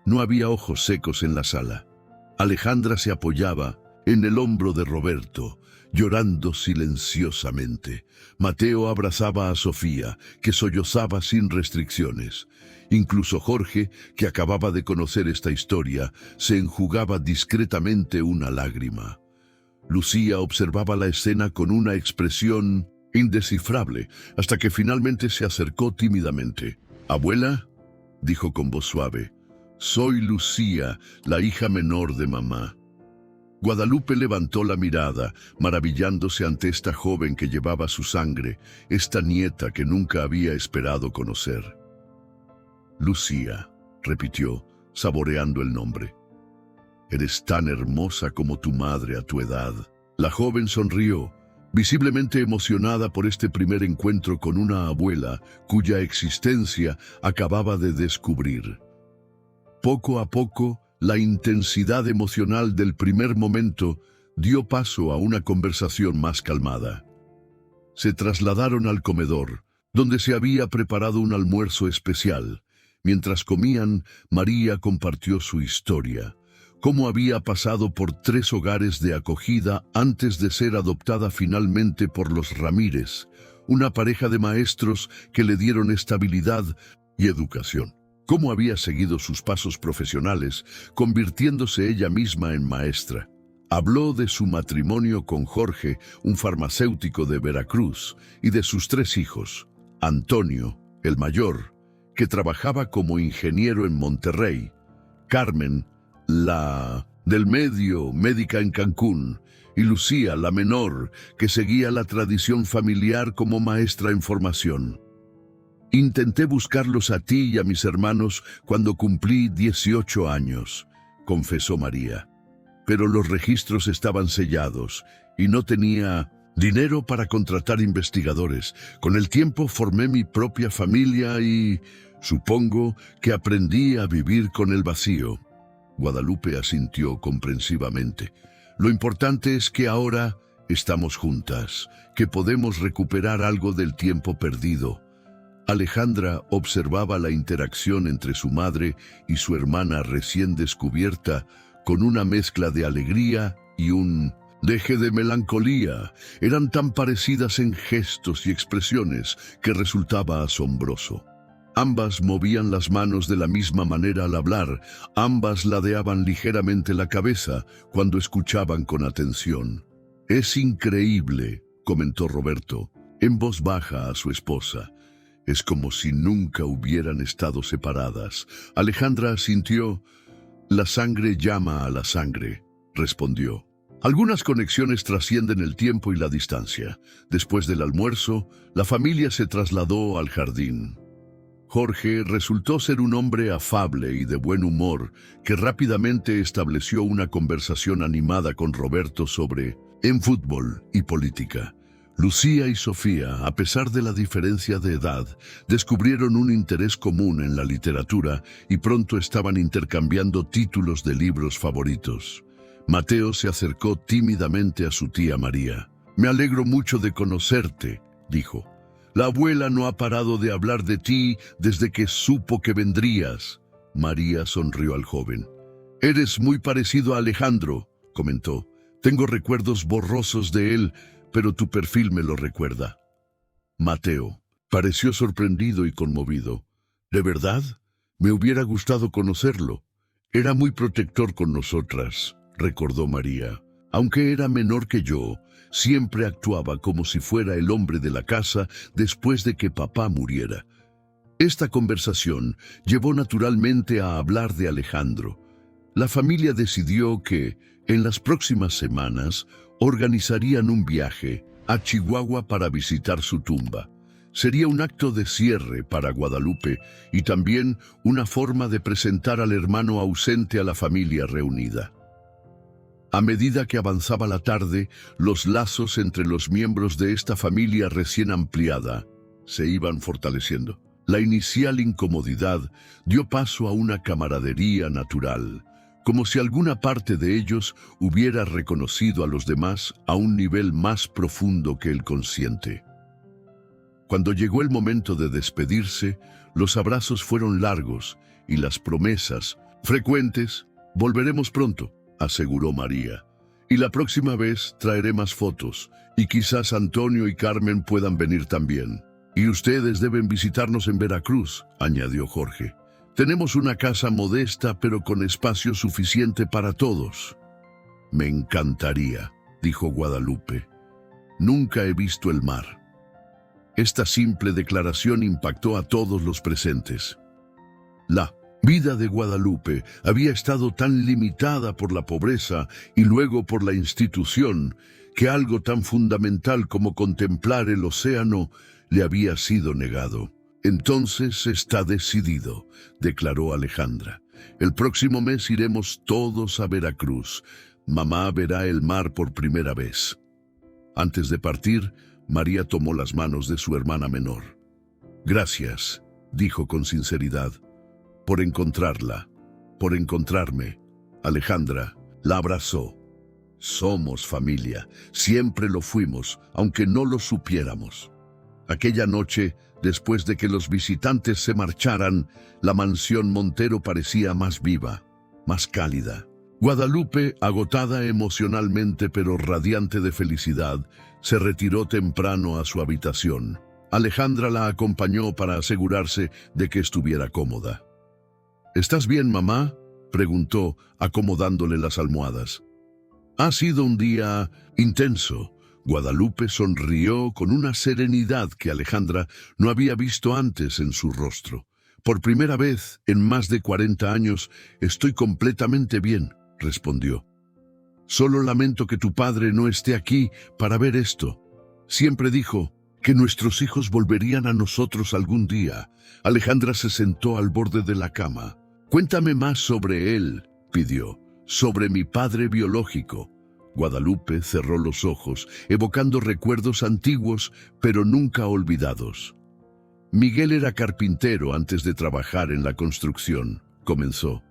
No había ojos secos en la sala. Alejandra se apoyaba en el hombro de Roberto, llorando silenciosamente. Mateo abrazaba a Sofía, que sollozaba sin restricciones. Incluso Jorge, que acababa de conocer esta historia, se enjugaba discretamente una lágrima. Lucía observaba la escena con una expresión indescifrable, hasta que finalmente se acercó tímidamente. «Abuela», dijo con voz suave, «soy Lucía, la hija menor de mamá». Guadalupe levantó la mirada, maravillándose ante esta joven que llevaba su sangre, esta nieta que nunca había esperado conocer. Lucía, repitió, saboreando el nombre. Eres tan hermosa como tu madre a tu edad. La joven sonrió, visiblemente emocionada por este primer encuentro con una abuela cuya existencia acababa de descubrir. Poco a poco, la intensidad emocional del primer momento dio paso a una conversación más calmada. Se trasladaron al comedor, donde se había preparado un almuerzo especial. Mientras comían, María compartió su historia, cómo había pasado por 3 hogares de acogida antes de ser adoptada finalmente por los Ramírez, una pareja de maestros que le dieron estabilidad y educación. Cómo había seguido sus pasos profesionales, convirtiéndose ella misma en maestra. Habló de su matrimonio con Jorge, un farmacéutico de Veracruz, y de sus 3 hijos. Antonio, el mayor, que trabajaba como ingeniero en Monterrey. Carmen, la del medio, médica en Cancún. Y Lucía, la menor, que seguía la tradición familiar como maestra en formación. Intenté buscarlos a ti y a mis hermanos cuando cumplí 18 años, confesó María. Pero los registros estaban sellados y no tenía dinero para contratar investigadores. Con el tiempo formé mi propia familia y supongo que aprendí a vivir con el vacío. Guadalupe asintió comprensivamente. Lo importante es que ahora estamos juntas, que podemos recuperar algo del tiempo perdido. Alejandra observaba la interacción entre su madre y su hermana recién descubierta con una mezcla de alegría y un deje de melancolía. Eran tan parecidas en gestos y expresiones que resultaba asombroso. Ambas movían las manos de la misma manera al hablar, ambas ladeaban ligeramente la cabeza cuando escuchaban con atención. Es increíble, comentó Roberto, en voz baja a su esposa. Es como si nunca hubieran estado separadas. Alejandra asintió. La sangre llama a la sangre, respondió. Algunas conexiones trascienden el tiempo y la distancia. Después del almuerzo, la familia se trasladó al jardín. Jorge resultó ser un hombre afable y de buen humor que rápidamente estableció una conversación animada con Roberto sobre fútbol y política. Lucía y Sofía, a pesar de la diferencia de edad, descubrieron un interés común en la literatura y pronto estaban intercambiando títulos de libros favoritos. Mateo se acercó tímidamente a su tía María. «Me alegro mucho de conocerte», dijo. «La abuela no ha parado de hablar de ti desde que supo que vendrías». María sonrió al joven. «Eres muy parecido a Alejandro», comentó. «Tengo recuerdos borrosos de él, pero tu perfil me lo recuerda». Mateo pareció sorprendido y conmovido. «¿De verdad? Me hubiera gustado conocerlo. Era muy protector con nosotras», recordó María. «Aunque era menor que yo, siempre actuaba como si fuera el hombre de la casa después de que papá muriera». Esta conversación llevó naturalmente a hablar de Alejandro. La familia decidió que, en las próximas semanas, organizarían un viaje a Chihuahua para visitar su tumba. Sería un acto de cierre para Guadalupe y también una forma de presentar al hermano ausente a la familia reunida. A medida que avanzaba la tarde, los lazos entre los miembros de esta familia recién ampliada se iban fortaleciendo. La inicial incomodidad dio paso a una camaradería natural, como si alguna parte de ellos hubiera reconocido a los demás a un nivel más profundo que el consciente. Cuando llegó el momento de despedirse, los abrazos fueron largos y las promesas frecuentes. «Volveremos pronto», aseguró María. «Y la próxima vez traeré más fotos, y quizás Antonio y Carmen puedan venir también. Y ustedes deben visitarnos en Veracruz», añadió Jorge. «Tenemos una casa modesta pero con espacio suficiente para todos». «Me encantaría», dijo Guadalupe. «Nunca he visto el mar». Esta simple declaración impactó a todos los presentes. La vida de Guadalupe había estado tan limitada por la pobreza y luego por la institución, que algo tan fundamental como contemplar el océano le había sido negado. Entonces está decidido, declaró Alejandra. El próximo mes iremos todos a Veracruz. Mamá verá el mar por primera vez. Antes de partir, María tomó las manos de su hermana menor. Gracias, dijo con sinceridad, por encontrarla, por encontrarme. Alejandra la abrazó. Somos familia, siempre lo fuimos, aunque no lo supiéramos. Aquella noche, después de que los visitantes se marcharan, la mansión Montero parecía más viva, más cálida. Guadalupe, agotada emocionalmente pero radiante de felicidad, se retiró temprano a su habitación. Alejandra la acompañó para asegurarse de que estuviera cómoda. ¿Estás bien, mamá?, preguntó, acomodándole las almohadas. Ha sido un día intenso. Guadalupe sonrió con una serenidad que Alejandra no había visto antes en su rostro. Por primera vez en más de 40 años estoy completamente bien, respondió. Solo lamento que tu padre no esté aquí para ver esto. Siempre dijo que nuestros hijos volverían a nosotros algún día. Alejandra se sentó al borde de la cama. Cuéntame más sobre él, pidió, sobre mi padre biológico. Guadalupe cerró los ojos, evocando recuerdos antiguos, pero nunca olvidados. Miguel era carpintero antes de trabajar en la construcción, comenzó.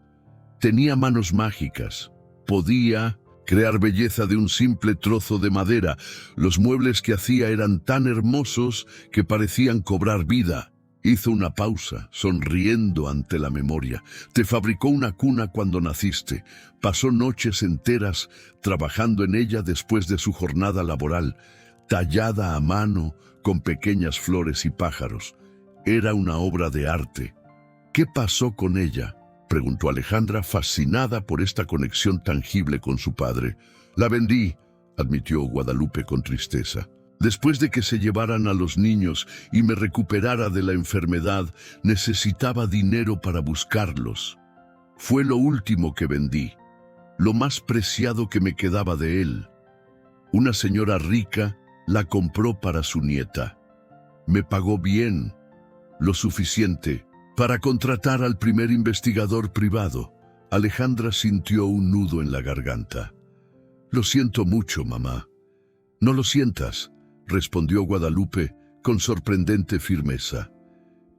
Tenía manos mágicas. Podía crear belleza de un simple trozo de madera. Los muebles que hacía eran tan hermosos que parecían cobrar vida. Hizo una pausa, sonriendo ante la memoria. Te fabricó una cuna cuando naciste. Pasó noches enteras trabajando en ella después de su jornada laboral, tallada a mano con pequeñas flores y pájaros. Era una obra de arte. ¿Qué pasó con ella?, preguntó Alejandra, fascinada por esta conexión tangible con su padre. La vendí, admitió Guadalupe con tristeza. Después de que se llevaran a los niños y me recuperara de la enfermedad, necesitaba dinero para buscarlos. Fue lo último que vendí, lo más preciado que me quedaba de él. Una señora rica la compró para su nieta. Me pagó bien, lo suficiente para contratar al primer investigador privado. Alejandra sintió un nudo en la garganta. Lo siento mucho, mamá. No lo sientas, respondió Guadalupe con sorprendente firmeza.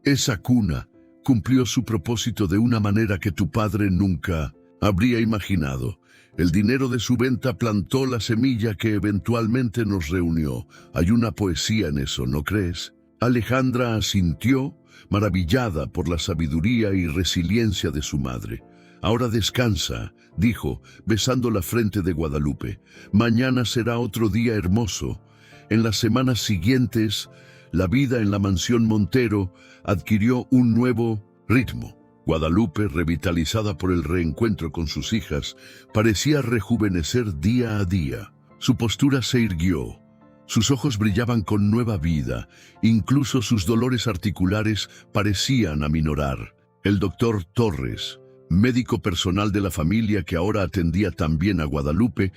Esa cuna cumplió su propósito de una manera que tu padre nunca habría imaginado. El dinero de su venta plantó la semilla que eventualmente nos reunió. Hay una poesía en eso, ¿no crees? Alejandra asintió, maravillada por la sabiduría y resiliencia de su madre. Ahora descansa, dijo, besando la frente de Guadalupe. Mañana será otro día hermoso. En las semanas siguientes, la vida en la mansión Montero adquirió un nuevo ritmo. Guadalupe, revitalizada por el reencuentro con sus hijas, parecía rejuvenecer día a día. Su postura se irguió. Sus ojos brillaban con nueva vida. Incluso sus dolores articulares parecían aminorar. El doctor Torres, médico personal de la familia que ahora atendía también a Guadalupe,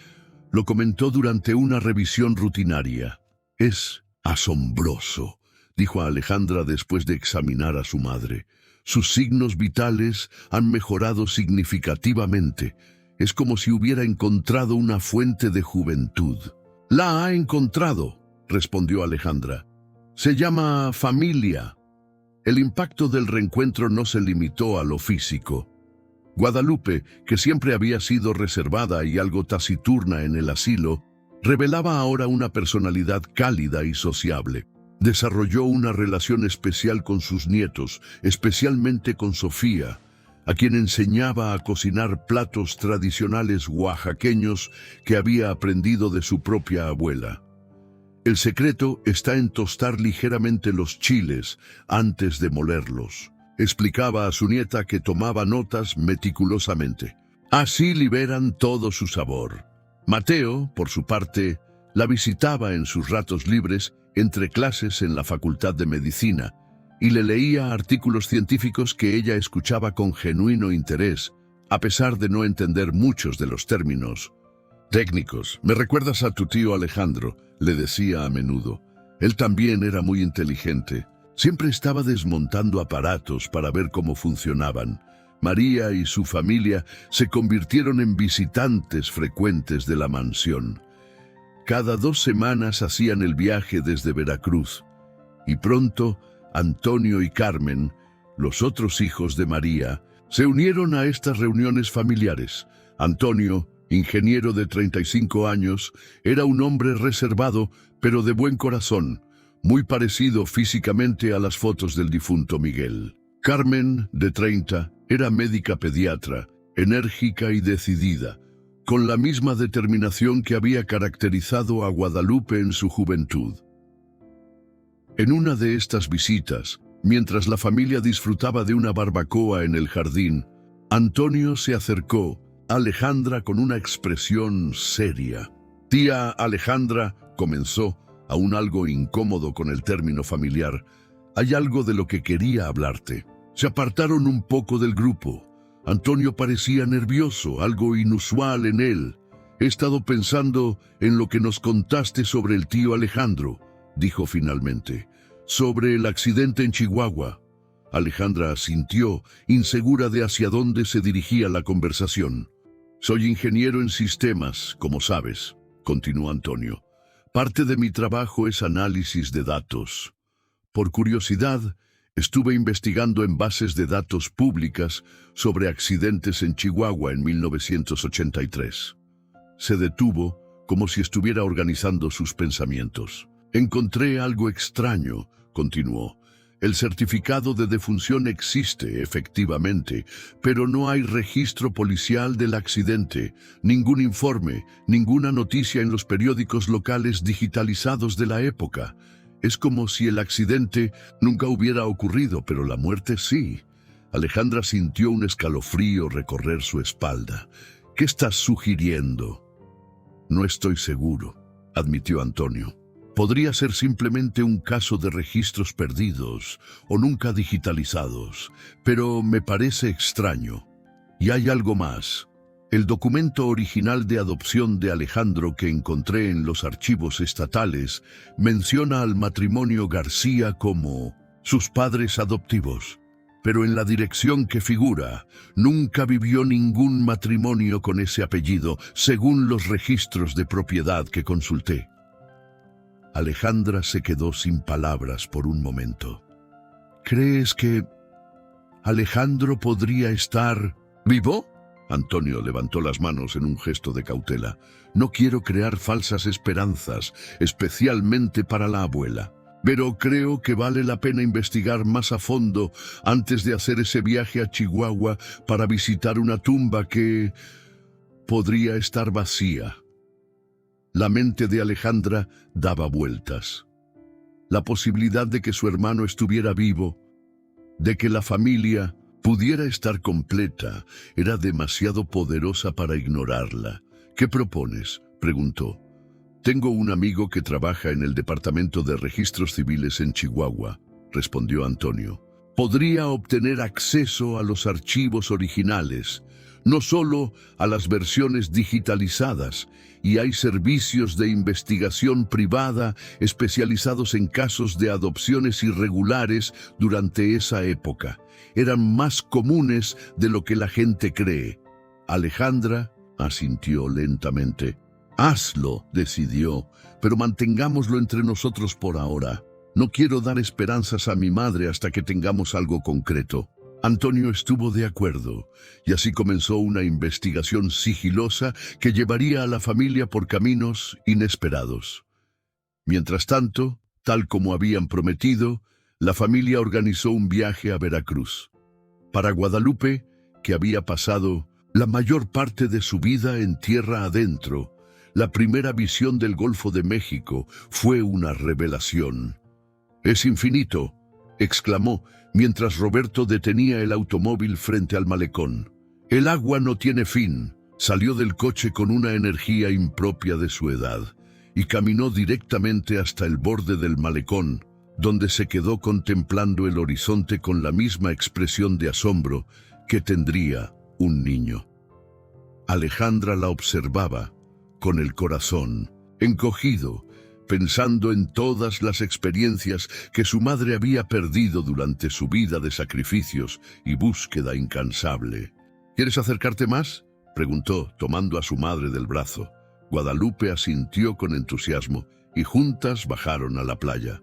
lo comentó durante una revisión rutinaria. Es asombroso, dijo a Alejandra después de examinar a su madre. Sus signos vitales han mejorado significativamente. Es como si hubiera encontrado una fuente de juventud. La ha encontrado, respondió Alejandra. Se llama familia. El impacto del reencuentro no se limitó a lo físico. Guadalupe, que siempre había sido reservada y algo taciturna en el asilo, revelaba ahora una personalidad cálida y sociable. Desarrolló una relación especial con sus nietos, especialmente con Sofía, a quien enseñaba a cocinar platos tradicionales oaxaqueños que había aprendido de su propia abuela. El secreto está en tostar ligeramente los chiles antes de molerlos, explicaba a su nieta, que tomaba notas meticulosamente. Así liberan todo su sabor. Mateo, por su parte, la visitaba en sus ratos libres entre clases en la Facultad de Medicina. y le leía artículos científicos que ella escuchaba con genuino interés, a pesar de no entender muchos de los términos técnicos. «Me recuerdas a tu tío Alejandro», le decía a menudo. Él también era muy inteligente. Siempre estaba desmontando aparatos para ver cómo funcionaban. María y su familia se convirtieron en visitantes frecuentes de la mansión. Cada 2 semanas hacían el viaje desde Veracruz. Y pronto, Antonio y Carmen, los otros hijos de María, se unieron a estas reuniones familiares. Antonio, ingeniero de 35 años, era un hombre reservado, pero de buen corazón, muy parecido físicamente a las fotos del difunto Miguel. Carmen, de 30, era médica pediatra, enérgica y decidida, con la misma determinación que había caracterizado a Guadalupe en su juventud. En una de estas visitas, mientras la familia disfrutaba de una barbacoa en el jardín, Antonio se acercó a Alejandra con una expresión seria. «Tía Alejandra», comenzó, aún algo incómodo con el término familiar, «hay algo de lo que quería hablarte». Se apartaron un poco del grupo. Antonio parecía nervioso, algo inusual en él. «He estado pensando en lo que nos contaste sobre el tío Alejandro», dijo finalmente. «Sobre el accidente en Chihuahua». Alejandra asintió, insegura de hacia dónde se dirigía la conversación. «Soy ingeniero en sistemas, como sabes», continuó Antonio. «Parte de mi trabajo es análisis de datos. Por curiosidad, estuve investigando en bases de datos públicas sobre accidentes en Chihuahua en 1983. Se detuvo, como si estuviera organizando sus pensamientos. «Encontré algo extraño», continuó. «El certificado de defunción existe, efectivamente, pero no hay registro policial del accidente, ningún informe, ninguna noticia en los periódicos locales digitalizados de la época. Es como si el accidente nunca hubiera ocurrido, pero la muerte sí». Alejandra sintió un escalofrío recorrer su espalda. «¿Qué estás sugiriendo?» «No estoy seguro», admitió Antonio. «Podría ser simplemente un caso de registros perdidos o nunca digitalizados, pero me parece extraño. Y hay algo más. El documento original de adopción de Alejandro que encontré en los archivos estatales menciona al matrimonio García como sus padres adoptivos, pero en la dirección que figura nunca vivió ningún matrimonio con ese apellido, según los registros de propiedad que consulté». Alejandra se quedó sin palabras por un momento. «¿Crees que Alejandro podría estar vivo?» Antonio levantó las manos en un gesto de cautela. «No quiero crear falsas esperanzas, especialmente para la abuela. Pero creo que vale la pena investigar más a fondo antes de hacer ese viaje a Chihuahua para visitar una tumba que podría estar vacía». La mente de Alejandra daba vueltas. La posibilidad de que su hermano estuviera vivo, de que la familia pudiera estar completa, era demasiado poderosa para ignorarla. «¿Qué propones?», preguntó. «Tengo un amigo que trabaja en el Departamento de Registros Civiles en Chihuahua», respondió Antonio. «Podría obtener acceso a los archivos originales, no solo a las versiones digitalizadas, y hay servicios de investigación privada especializados en casos de adopciones irregulares durante esa época. Eran más comunes de lo que la gente cree». Alejandra asintió lentamente. «Hazlo», decidió, «pero mantengámoslo entre nosotros por ahora. No quiero dar esperanzas a mi madre hasta que tengamos algo concreto». Antonio estuvo de acuerdo, y así comenzó una investigación sigilosa que llevaría a la familia por caminos inesperados. Mientras tanto, tal como habían prometido, la familia organizó un viaje a Veracruz. Para Guadalupe, que había pasado la mayor parte de su vida en tierra adentro, la primera visión del Golfo de México fue una revelación. «Es infinito», exclamó, mientras Roberto detenía el automóvil frente al malecón. «El agua no tiene fin». Salió del coche con una energía impropia de su edad y caminó directamente hasta el borde del malecón, donde se quedó contemplando el horizonte con la misma expresión de asombro que tendría un niño. Alejandra la observaba con el corazón encogido, pensando en todas las experiencias que su madre había perdido durante su vida de sacrificios y búsqueda incansable. ¿Quieres acercarte más?, preguntó, tomando a su madre del brazo. Guadalupe asintió con entusiasmo y juntas bajaron a la playa.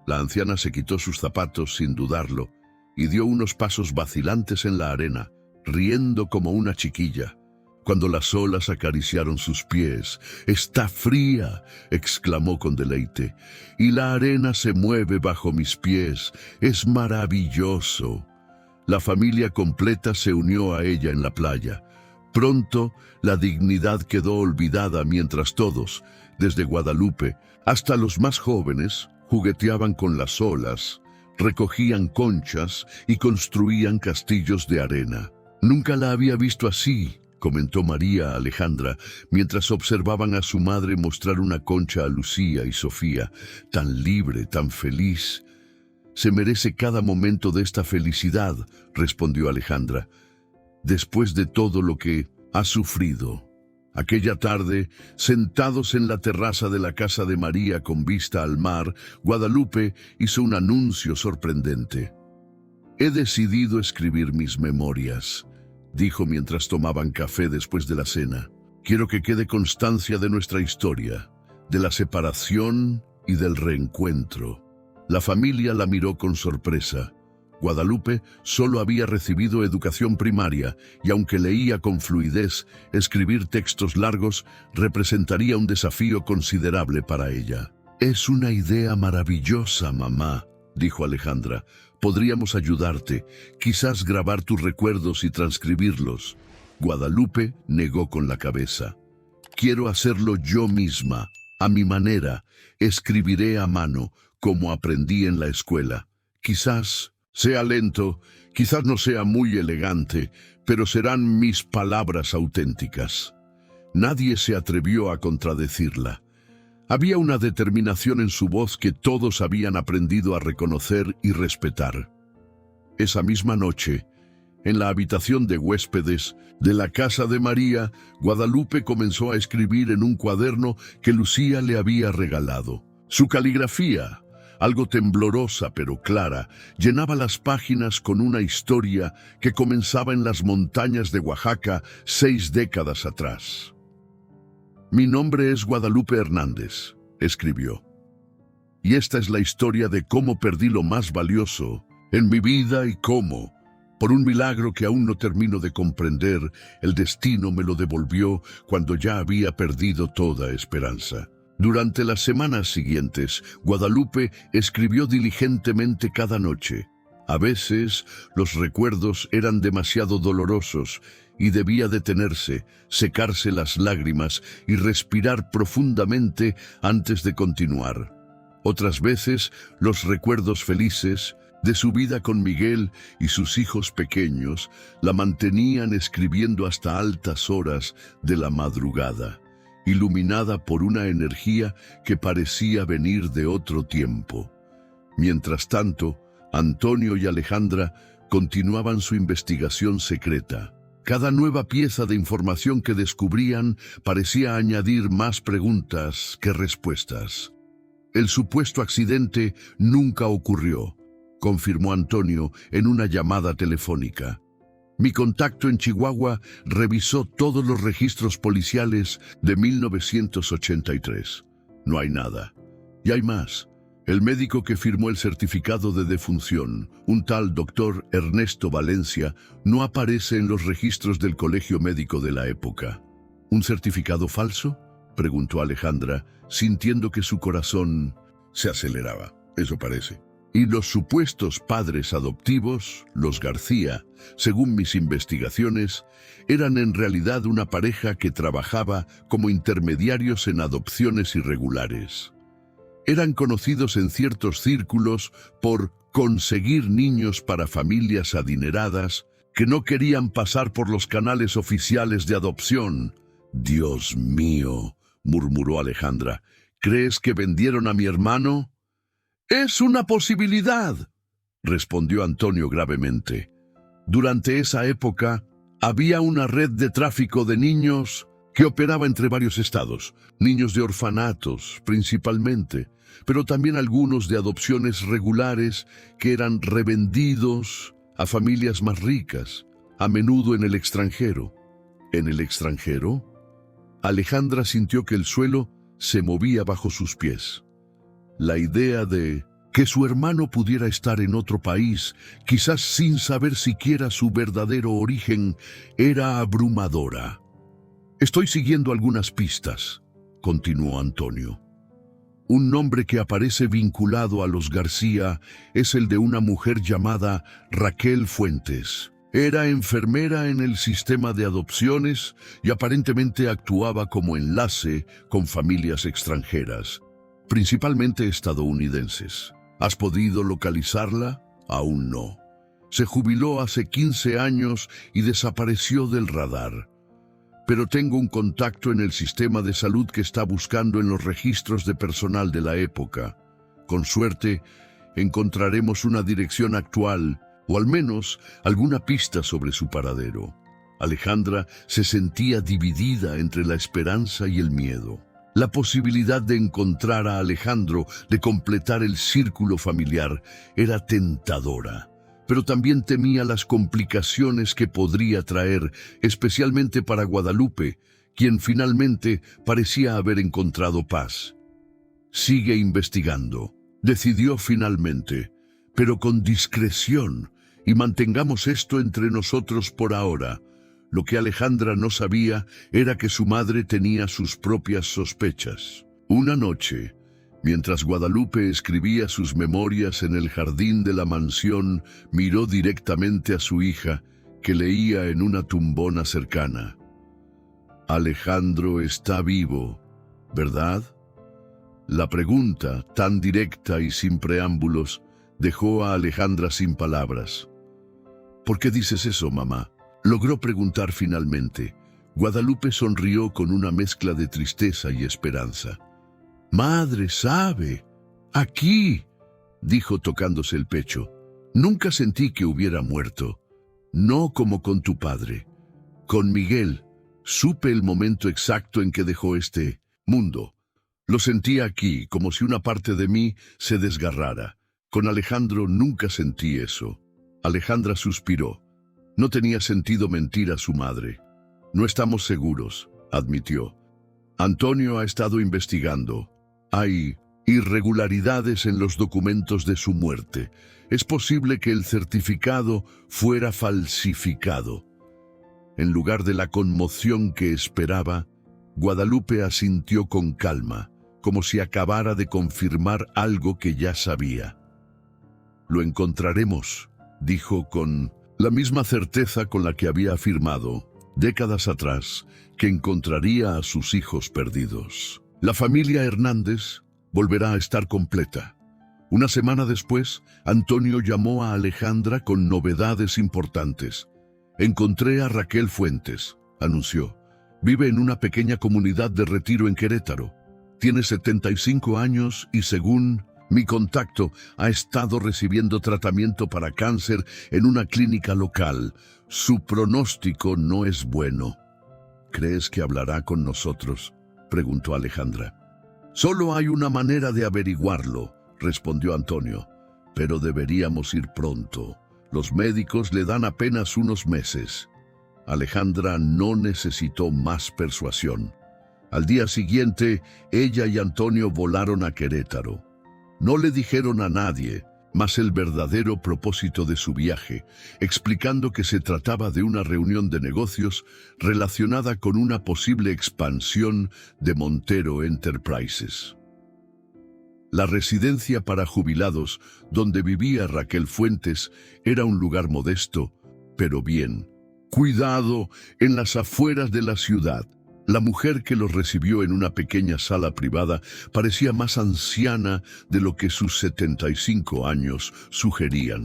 La anciana se quitó sus zapatos sin dudarlo y dio unos pasos vacilantes en la arena, riendo como una chiquilla. Cuando las olas acariciaron sus pies, «¡Está fría!», exclamó con deleite, «y la arena se mueve bajo mis pies. Es maravilloso». La familia completa se unió a ella en la playa. Pronto, la dignidad quedó olvidada mientras todos, desde Guadalupe hasta los más jóvenes, jugueteaban con las olas, recogían conchas y construían castillos de arena. «Nunca la había visto así», comentó María Alejandra, mientras observaban a su madre mostrar una concha a Lucía y Sofía, tan libre, tan feliz. «Se merece cada momento de esta felicidad», respondió Alejandra, «después de todo lo que ha sufrido». Aquella tarde, sentados en la terraza de la casa de María con vista al mar, Guadalupe hizo un anuncio sorprendente. «He decidido escribir mis memorias», dijo mientras tomaban café después de la cena. «Quiero que quede constancia de nuestra historia, de la separación y del reencuentro». La familia la miró con sorpresa. Guadalupe solo había recibido educación primaria y aunque leía con fluidez, escribir textos largos representaría un desafío considerable para ella. «Es una idea maravillosa, mamá», dijo Alejandra. «Podríamos ayudarte, quizás grabar tus recuerdos y transcribirlos». Guadalupe negó con la cabeza. «Quiero hacerlo yo misma, a mi manera. Escribiré a mano, como aprendí en la escuela. Quizás sea lento, quizás no sea muy elegante, pero serán mis palabras auténticas». Nadie se atrevió a contradecirla. Había una determinación en su voz que todos habían aprendido a reconocer y respetar. Esa misma noche, en la habitación de huéspedes de la casa de María, Guadalupe comenzó a escribir en un cuaderno que Lucía le había regalado. Su caligrafía, algo temblorosa pero clara, llenaba las páginas con una historia que comenzaba en las montañas de Oaxaca 6 décadas atrás. «Mi nombre es Guadalupe Hernández», escribió. «Y esta es la historia de cómo perdí lo más valioso en mi vida y cómo, por un milagro que aún no termino de comprender, el destino me lo devolvió cuando ya había perdido toda esperanza». Durante las semanas siguientes, Guadalupe escribió diligentemente cada noche. A veces, los recuerdos eran demasiado dolorosos y debía detenerse, secarse las lágrimas y respirar profundamente antes de continuar. Otras veces, los recuerdos felices de su vida con Miguel y sus hijos pequeños la mantenían escribiendo hasta altas horas de la madrugada, iluminada por una energía que parecía venir de otro tiempo. Mientras tanto, Antonio y Alejandra continuaban su investigación secreta. Cada nueva pieza de información que descubrían parecía añadir más preguntas que respuestas. «El supuesto accidente nunca ocurrió», confirmó Antonio en una llamada telefónica. «Mi contacto en Chihuahua revisó todos los registros policiales de 1983. No hay nada. Y hay más. El médico que firmó el certificado de defunción, un tal doctor Ernesto Valencia, no aparece en los registros del colegio médico de la época». «¿Un certificado falso?», preguntó Alejandra, sintiendo que su corazón se aceleraba. «Eso parece». «Y los supuestos padres adoptivos, los García, según mis investigaciones, eran en realidad una pareja que trabajaba como intermediarios en adopciones irregulares. Eran conocidos en ciertos círculos por conseguir niños para familias adineradas que no querían pasar por los canales oficiales de adopción». «Dios mío», murmuró Alejandra, «¿crees que vendieron a mi hermano?». Es una posibilidad, respondió Antonio gravemente. Durante esa época había una red de tráfico de niños que operaba entre varios estados, niños de orfanatos principalmente, pero también algunos de adopciones regulares que eran revendidos a familias más ricas, a menudo en el extranjero. ¿En el extranjero? Alejandra sintió que el suelo se movía bajo sus pies. La idea de que su hermano pudiera estar en otro país, quizás sin saber siquiera su verdadero origen, era abrumadora. Estoy siguiendo algunas pistas, continuó Antonio. Un nombre que aparece vinculado a los García es el de una mujer llamada Raquel Fuentes. Era enfermera en el sistema de adopciones y aparentemente actuaba como enlace con familias extranjeras, principalmente estadounidenses. ¿Has podido localizarla? Aún no. Se jubiló hace 15 años y desapareció del radar. Pero tengo un contacto en el sistema de salud que está buscando en los registros de personal de la época. Con suerte, encontraremos una dirección actual o al menos alguna pista sobre su paradero. Alejandra se sentía dividida entre la esperanza y el miedo. La posibilidad de encontrar a Alejandro, de completar el círculo familiar, era tentadora, pero también temía las complicaciones que podría traer, especialmente para Guadalupe, quien finalmente parecía haber encontrado paz. Sigue investigando, decidió finalmente, pero con discreción, y mantengamos esto entre nosotros por ahora. Lo que Alejandra no sabía era que su madre tenía sus propias sospechas. Una noche, mientras Guadalupe escribía sus memorias en el jardín de la mansión, miró directamente a su hija, que leía en una tumbona cercana. Alejandro está vivo, ¿verdad? La pregunta, tan directa y sin preámbulos, dejó a Alejandra sin palabras. ¿Por qué dices eso, mamá?, logró preguntar finalmente. Guadalupe sonrió con una mezcla de tristeza y esperanza. «Madre sabe. Aquí», dijo tocándose el pecho. «Nunca sentí que hubiera muerto. No como con tu padre. Con Miguel, supe el momento exacto en que dejó este mundo. Lo sentí aquí, como si una parte de mí se desgarrara. Con Alejandro nunca sentí eso». Alejandra suspiró. No tenía sentido mentir a su madre. «No estamos seguros», admitió. «Antonio ha estado investigando. Hay irregularidades en los documentos de su muerte. Es posible que el certificado fuera falsificado». En lugar de la conmoción que esperaba, Guadalupe asintió con calma, como si acabara de confirmar algo que ya sabía. «Lo encontraremos», dijo con la misma certeza con la que había afirmado, décadas atrás, que encontraría a sus hijos perdidos. La familia Hernández volverá a estar completa. Una semana después, Antonio llamó a Alejandra con novedades importantes. «Encontré a Raquel Fuentes», anunció. «Vive en una pequeña comunidad de retiro en Querétaro. Tiene 75 años y, según mi contacto, ha estado recibiendo tratamiento para cáncer en una clínica local. Su pronóstico no es bueno». «¿Crees que hablará con nosotros?», preguntó Alejandra. «Solo hay una manera de averiguarlo», respondió Antonio. «Pero deberíamos ir pronto. Los médicos le dan apenas unos meses». Alejandra no necesitó más persuasión. Al día siguiente, ella y Antonio volaron a Querétaro. No le dijeron a nadie más el verdadero propósito de su viaje, explicando que se trataba de una reunión de negocios relacionada con una posible expansión de Montero Enterprises. La residencia para jubilados donde vivía Raquel Fuentes era un lugar modesto, pero bien cuidado, en las afueras de la ciudad. La mujer que los recibió en una pequeña sala privada parecía más anciana de lo que sus 75 años sugerían.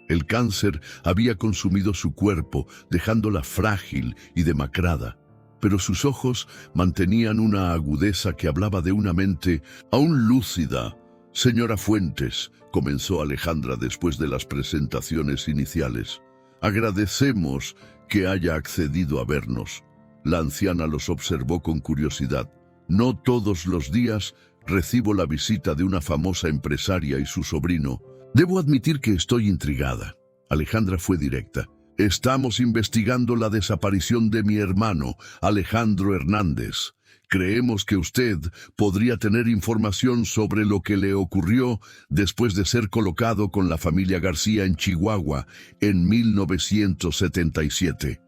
El cáncer había consumido su cuerpo, dejándola frágil y demacrada, pero sus ojos mantenían una agudeza que hablaba de una mente aún lúcida, Señora Fuentes, comenzó Alejandra después de las presentaciones iniciales, agradecemos que haya accedido a vernos. La anciana los observó con curiosidad. No todos los días recibo la visita de una famosa empresaria y su sobrino. Debo admitir que estoy intrigada. Alejandra fue directa. Estamos investigando la desaparición de mi hermano, Alejandro Hernández. Creemos que usted podría tener información sobre lo que le ocurrió después de ser colocado con la familia García en Chihuahua en 1977.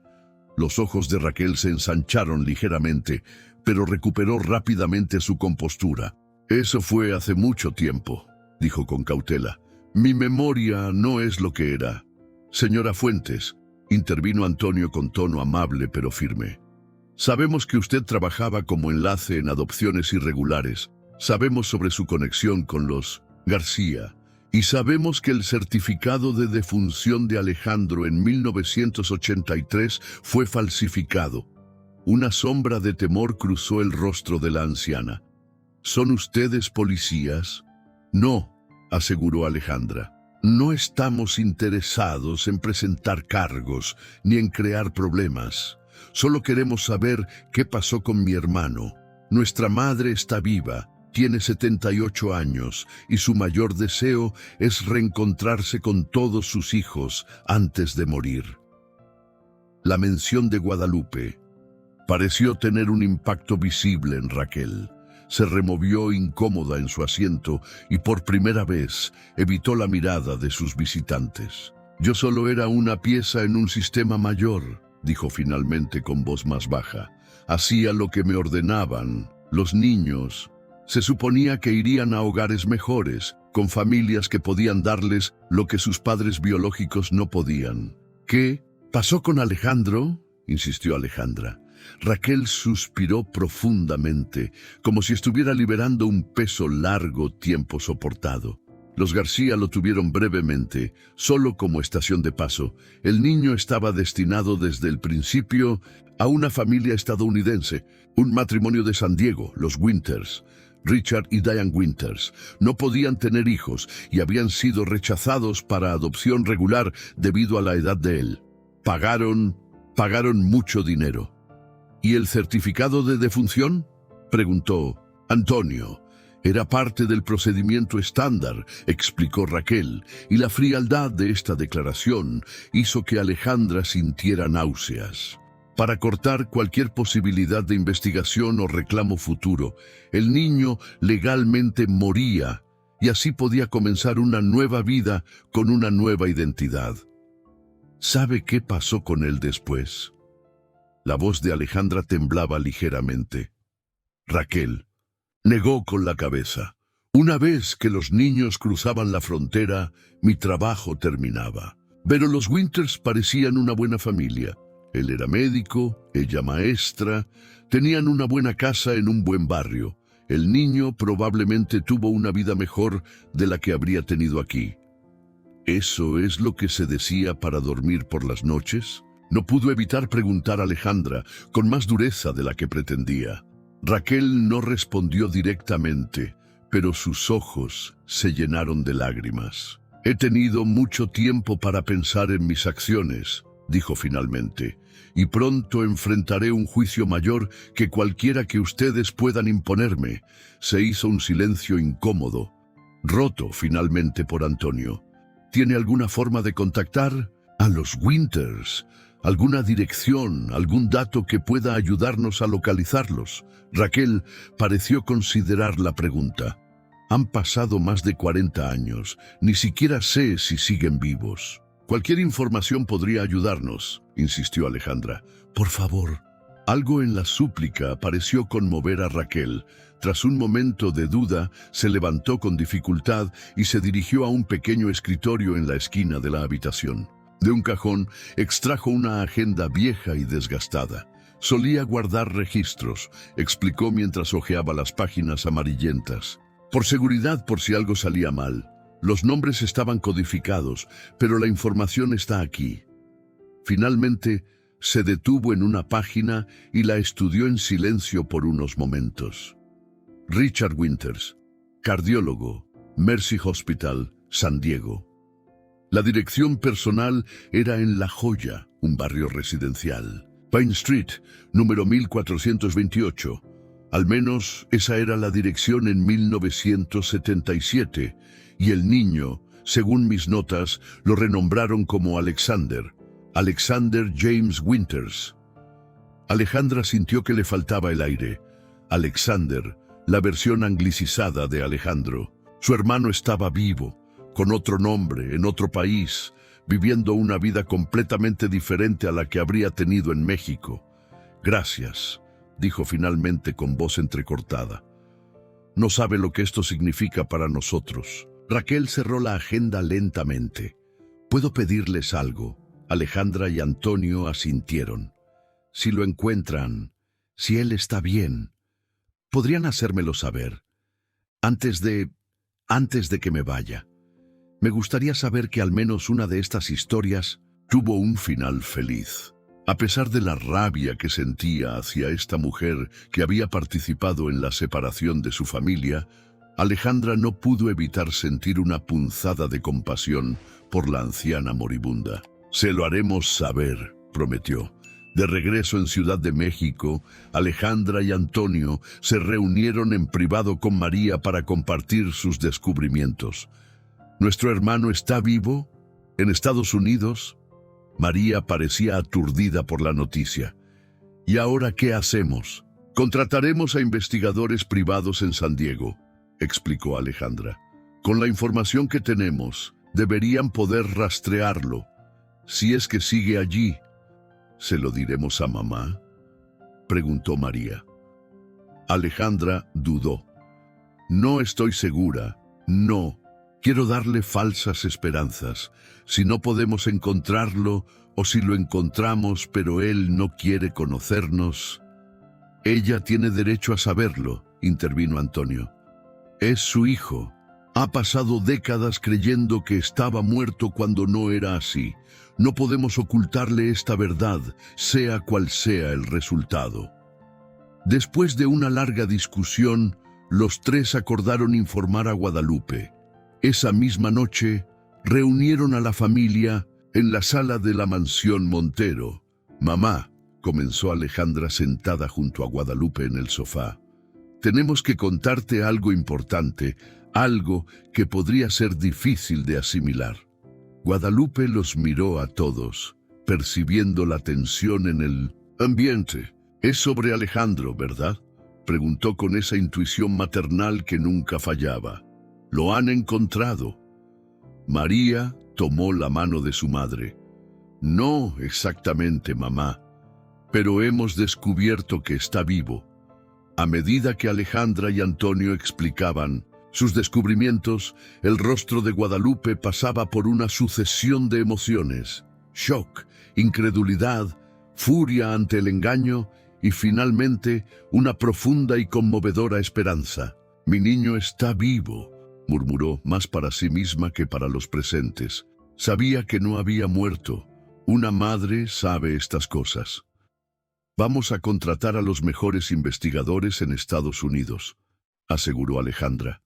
Los ojos de Raquel se ensancharon ligeramente, pero recuperó rápidamente su compostura. Eso fue hace mucho tiempo, dijo con cautela. Mi memoria no es lo que era. Señora Fuentes, intervino Antonio con tono amable pero firme. Sabemos que usted trabajaba como enlace en adopciones irregulares. Sabemos sobre su conexión con los García. Y sabemos que el certificado de defunción de Alejandro en 1983 fue falsificado. Una sombra de temor cruzó el rostro de la anciana. ¿Son ustedes policías? No, aseguró Alejandra. No estamos interesados en presentar cargos ni en crear problemas. Solo queremos saber qué pasó con mi hermano. Nuestra madre está viva, tiene 78 años y su mayor deseo es reencontrarse con todos sus hijos antes de morir. La mención de Guadalupe pareció tener un impacto visible en Raquel. Se removió incómoda en su asiento y por primera vez evitó la mirada de sus visitantes. Yo solo era una pieza en un sistema mayor, dijo finalmente con voz más baja. Hacía lo que me ordenaban. Los niños se suponía que irían a hogares mejores, con familias que podían darles lo que sus padres biológicos no podían. ¿Qué pasó con Alejandro?, insistió Alejandra. Raquel suspiró profundamente, como si estuviera liberando un peso largo tiempo soportado. Los García lo tuvieron brevemente, solo como estación de paso. El niño estaba destinado desde el principio a una familia estadounidense, un matrimonio de San Diego, los Winters. Richard y Diane Winters no podían tener hijos y habían sido rechazados para adopción regular debido a la edad de él. Pagaron mucho dinero. ¿Y el certificado de defunción?, preguntó Antonio. Era parte del procedimiento estándar, explicó Raquel, y la frialdad de esta declaración hizo que Alejandra sintiera náuseas. Para cortar cualquier posibilidad de investigación o reclamo futuro, el niño legalmente moría y así podía comenzar una nueva vida con una nueva identidad. ¿Sabe qué pasó con él después? La voz de Alejandra temblaba ligeramente. Raquel negó con la cabeza. Una vez que los niños cruzaban la frontera, mi trabajo terminaba. Pero los Winters parecían una buena familia. Él era médico, ella maestra, tenían una buena casa en un buen barrio. El niño probablemente tuvo una vida mejor de la que habría tenido aquí. ¿Eso es lo que se decía para dormir por las noches? No pudo evitar preguntar a Alejandra, con más dureza de la que pretendía. Raquel no respondió directamente, pero sus ojos se llenaron de lágrimas. He tenido mucho tiempo para pensar en mis acciones, dijo finalmente, y pronto enfrentaré un juicio mayor que cualquiera que ustedes puedan imponerme. Se hizo un silencio incómodo, roto finalmente por Antonio. ¿Tiene alguna forma de contactar a los Winters? ¿Alguna dirección, algún dato que pueda ayudarnos a localizarlos? Raquel pareció considerar la pregunta. Han pasado más de 40 años. Ni siquiera sé si siguen vivos. Cualquier información podría ayudarnos, insistió Alejandra. Por favor. Algo en la súplica pareció conmover a Raquel. Tras un momento de duda, se levantó con dificultad y se dirigió a un pequeño escritorio en la esquina de la habitación. De un cajón extrajo una agenda vieja y desgastada. Solía guardar registros, explicó mientras hojeaba las páginas amarillentas. Por seguridad, por si algo salía mal. Los nombres estaban codificados, pero la información está aquí. Finalmente, se detuvo en una página y la estudió en silencio por unos momentos. Richard Winters, cardiólogo, Mercy Hospital, San Diego. La dirección personal era en La Joya, un barrio residencial. Pine Street, número 1428. Al menos esa era la dirección en 1977, y el niño, según mis notas, lo renombraron como Alexander James Winters. Alejandra sintió que le faltaba el aire. Alexander, la versión anglicizada de Alejandro. Su hermano estaba vivo, con otro nombre, en otro país, viviendo una vida completamente diferente a la que habría tenido en México. Gracias, dijo finalmente con voz entrecortada. No sabe lo que esto significa para nosotros. Raquel cerró la agenda lentamente. ¿Puedo pedirles algo? Alejandra y Antonio asintieron. Si lo encuentran, si él está bien, ¿podrían hacérmelo saber? Antes de que me vaya. Me gustaría saber que al menos una de estas historias tuvo un final feliz. A pesar de la rabia que sentía hacia esta mujer que había participado en la separación de su familia, Alejandra no pudo evitar sentir una punzada de compasión por la anciana moribunda. Se lo haremos saber, prometió. De regreso en Ciudad de México, Alejandra y Antonio se reunieron en privado con María para compartir sus descubrimientos. ¿Nuestro hermano está vivo? ¿En Estados Unidos? María parecía aturdida por la noticia. ¿Y ahora qué hacemos? Contrataremos a investigadores privados en San Diego, explicó Alejandra. Con la información que tenemos, deberían poder rastrearlo. Si es que sigue allí. ¿Se lo diremos a mamá?, preguntó María. Alejandra dudó. No estoy segura. No. Quiero darle falsas esperanzas. Si no podemos encontrarlo, o si lo encontramos pero él no quiere conocernos. Ella tiene derecho a saberlo, intervino Antonio. Es su hijo. Ha pasado décadas creyendo que estaba muerto cuando no era así. No podemos ocultarle esta verdad, sea cual sea el resultado. Después de una larga discusión, los tres acordaron informar a Guadalupe. Esa misma noche, reunieron a la familia en la sala de la mansión Montero. Mamá, comenzó Alejandra sentada junto a Guadalupe en el sofá. Tenemos que contarte algo importante, algo que podría ser difícil de asimilar. Guadalupe los miró a todos, percibiendo la tensión en el ambiente. Es sobre Alejandro, ¿verdad?, preguntó con esa intuición maternal que nunca fallaba. Lo han encontrado. María tomó la mano de su madre. No exactamente, mamá, pero hemos descubierto que está vivo. A medida que Alejandra y Antonio explicaban sus descubrimientos, el rostro de Guadalupe pasaba por una sucesión de emociones: shock, incredulidad, furia ante el engaño y finalmente una profunda y conmovedora esperanza. Mi niño está vivo, murmuró, más para sí misma que para los presentes. Sabía que no había muerto. Una madre sabe estas cosas. Vamos a contratar a los mejores investigadores en Estados Unidos, aseguró Alejandra.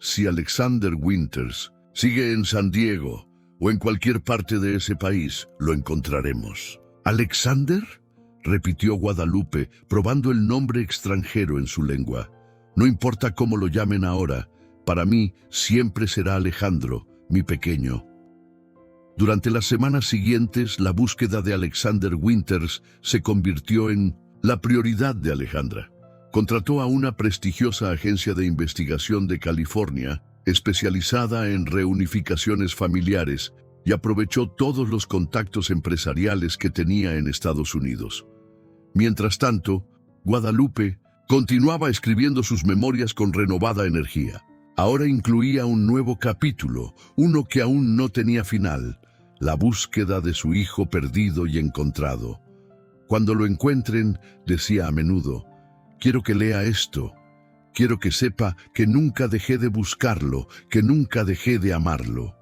Si Alexander Winters sigue en San Diego o en cualquier parte de ese país, lo encontraremos. ¿Alexander?, repitió Guadalupe, probando el nombre extranjero en su lengua. No importa cómo lo llamen ahora, para mí siempre será Alejandro, mi pequeño. Durante las semanas siguientes, la búsqueda de Alexander Winters se convirtió en la prioridad de Alejandra. Contrató a una prestigiosa agencia de investigación de California, especializada en reunificaciones familiares, y aprovechó todos los contactos empresariales que tenía en Estados Unidos. Mientras tanto, Guadalupe continuaba escribiendo sus memorias con renovada energía. Ahora incluía un nuevo capítulo, uno que aún no tenía final: la búsqueda de su hijo perdido y encontrado. Cuando lo encuentren, decía a menudo, quiero que lea esto. Quiero que sepa que nunca dejé de buscarlo, que nunca dejé de amarlo.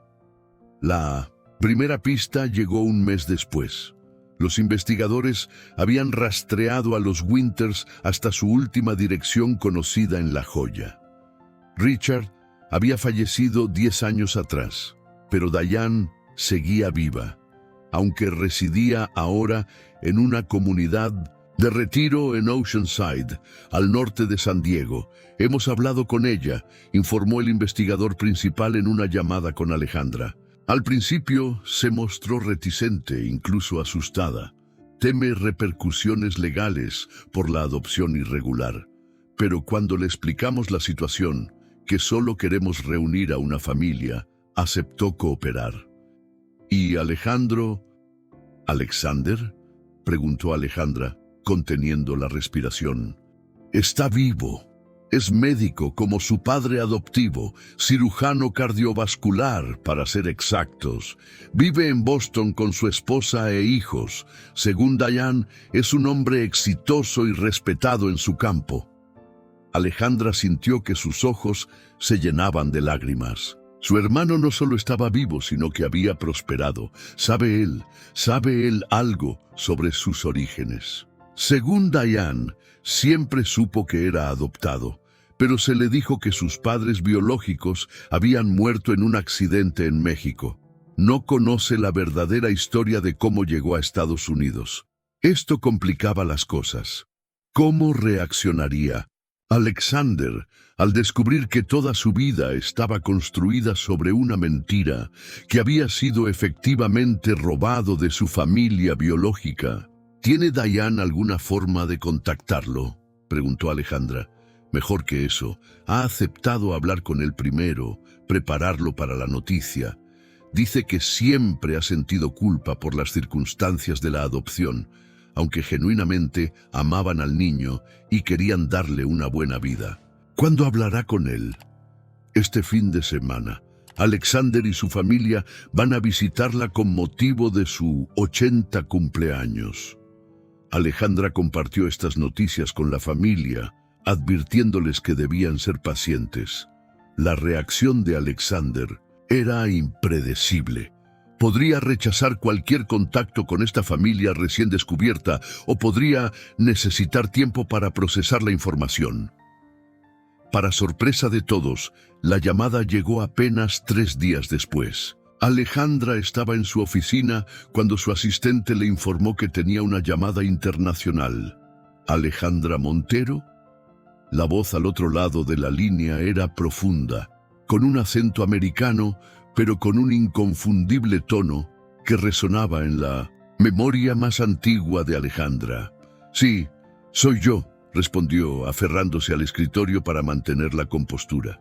La primera pista llegó un mes después. Los investigadores habían rastreado a los Winters hasta su última dirección conocida en La Joya. Richard había fallecido 10 años atrás, pero Diane seguía viva, aunque residía ahora en una comunidad de retiro en Oceanside, al norte de San Diego. Hemos hablado con ella, informó el investigador principal en una llamada con Alejandra. Al principio se mostró reticente, incluso asustada. Teme repercusiones legales por la adopción irregular. Pero cuando le explicamos la situación, que solo queremos reunir a una familia, aceptó cooperar. ¿Y Alexander? Preguntó Alejandra, conteniendo la respiración. Está vivo. Es médico como su padre adoptivo, cirujano cardiovascular, para ser exactos. Vive en Boston con su esposa e hijos. Según Diane, es un hombre exitoso y respetado en su campo. Alejandra sintió que sus ojos se llenaban de lágrimas. Su hermano no solo estaba vivo, sino que había prosperado. Sabe él algo sobre sus orígenes. Según Diane, siempre supo que era adoptado, pero se le dijo que sus padres biológicos habían muerto en un accidente en México. No conoce la verdadera historia de cómo llegó a Estados Unidos. Esto complicaba las cosas. ¿Cómo reaccionaría Alexander al descubrir que toda su vida estaba construida sobre una mentira, que había sido efectivamente robado de su familia biológica? ¿Tiene Diane alguna forma de contactarlo?, preguntó Alejandra. Mejor que eso, ha aceptado hablar con él primero, prepararlo para la noticia. Dice que siempre ha sentido culpa por las circunstancias de la adopción, aunque genuinamente amaban al niño y querían darle una buena vida. ¿Cuándo hablará con él? Este fin de semana. Alexander y su familia van a visitarla con motivo de su 80 cumpleaños. Alejandra compartió estas noticias con la familia, advirtiéndoles que debían ser pacientes. La reacción de Alexander era impredecible. Podría rechazar cualquier contacto con esta familia recién descubierta o podría necesitar tiempo para procesar la información. Para sorpresa de todos, la llamada llegó apenas 3 días después. Alejandra estaba en su oficina cuando su asistente le informó que tenía una llamada internacional. ¿Alejandra Montero? La voz al otro lado de la línea era profunda, con un acento americano, pero con un inconfundible tono que resonaba en la memoria más antigua de Alejandra. Sí, soy yo, respondió, aferrándose al escritorio para mantener la compostura.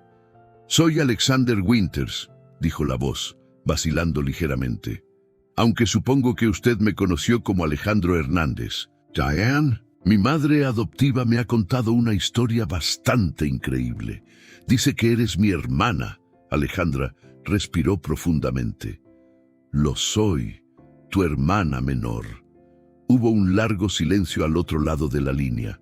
Soy Alexander Winters, dijo la voz, vacilando ligeramente. Aunque supongo que usted me conoció como Alejandro Hernández. Diane, mi madre adoptiva me ha contado una historia bastante increíble. Dice que eres mi hermana. Alejandra respiró profundamente. Lo soy, tu hermana menor. Hubo un largo silencio al otro lado de la línea.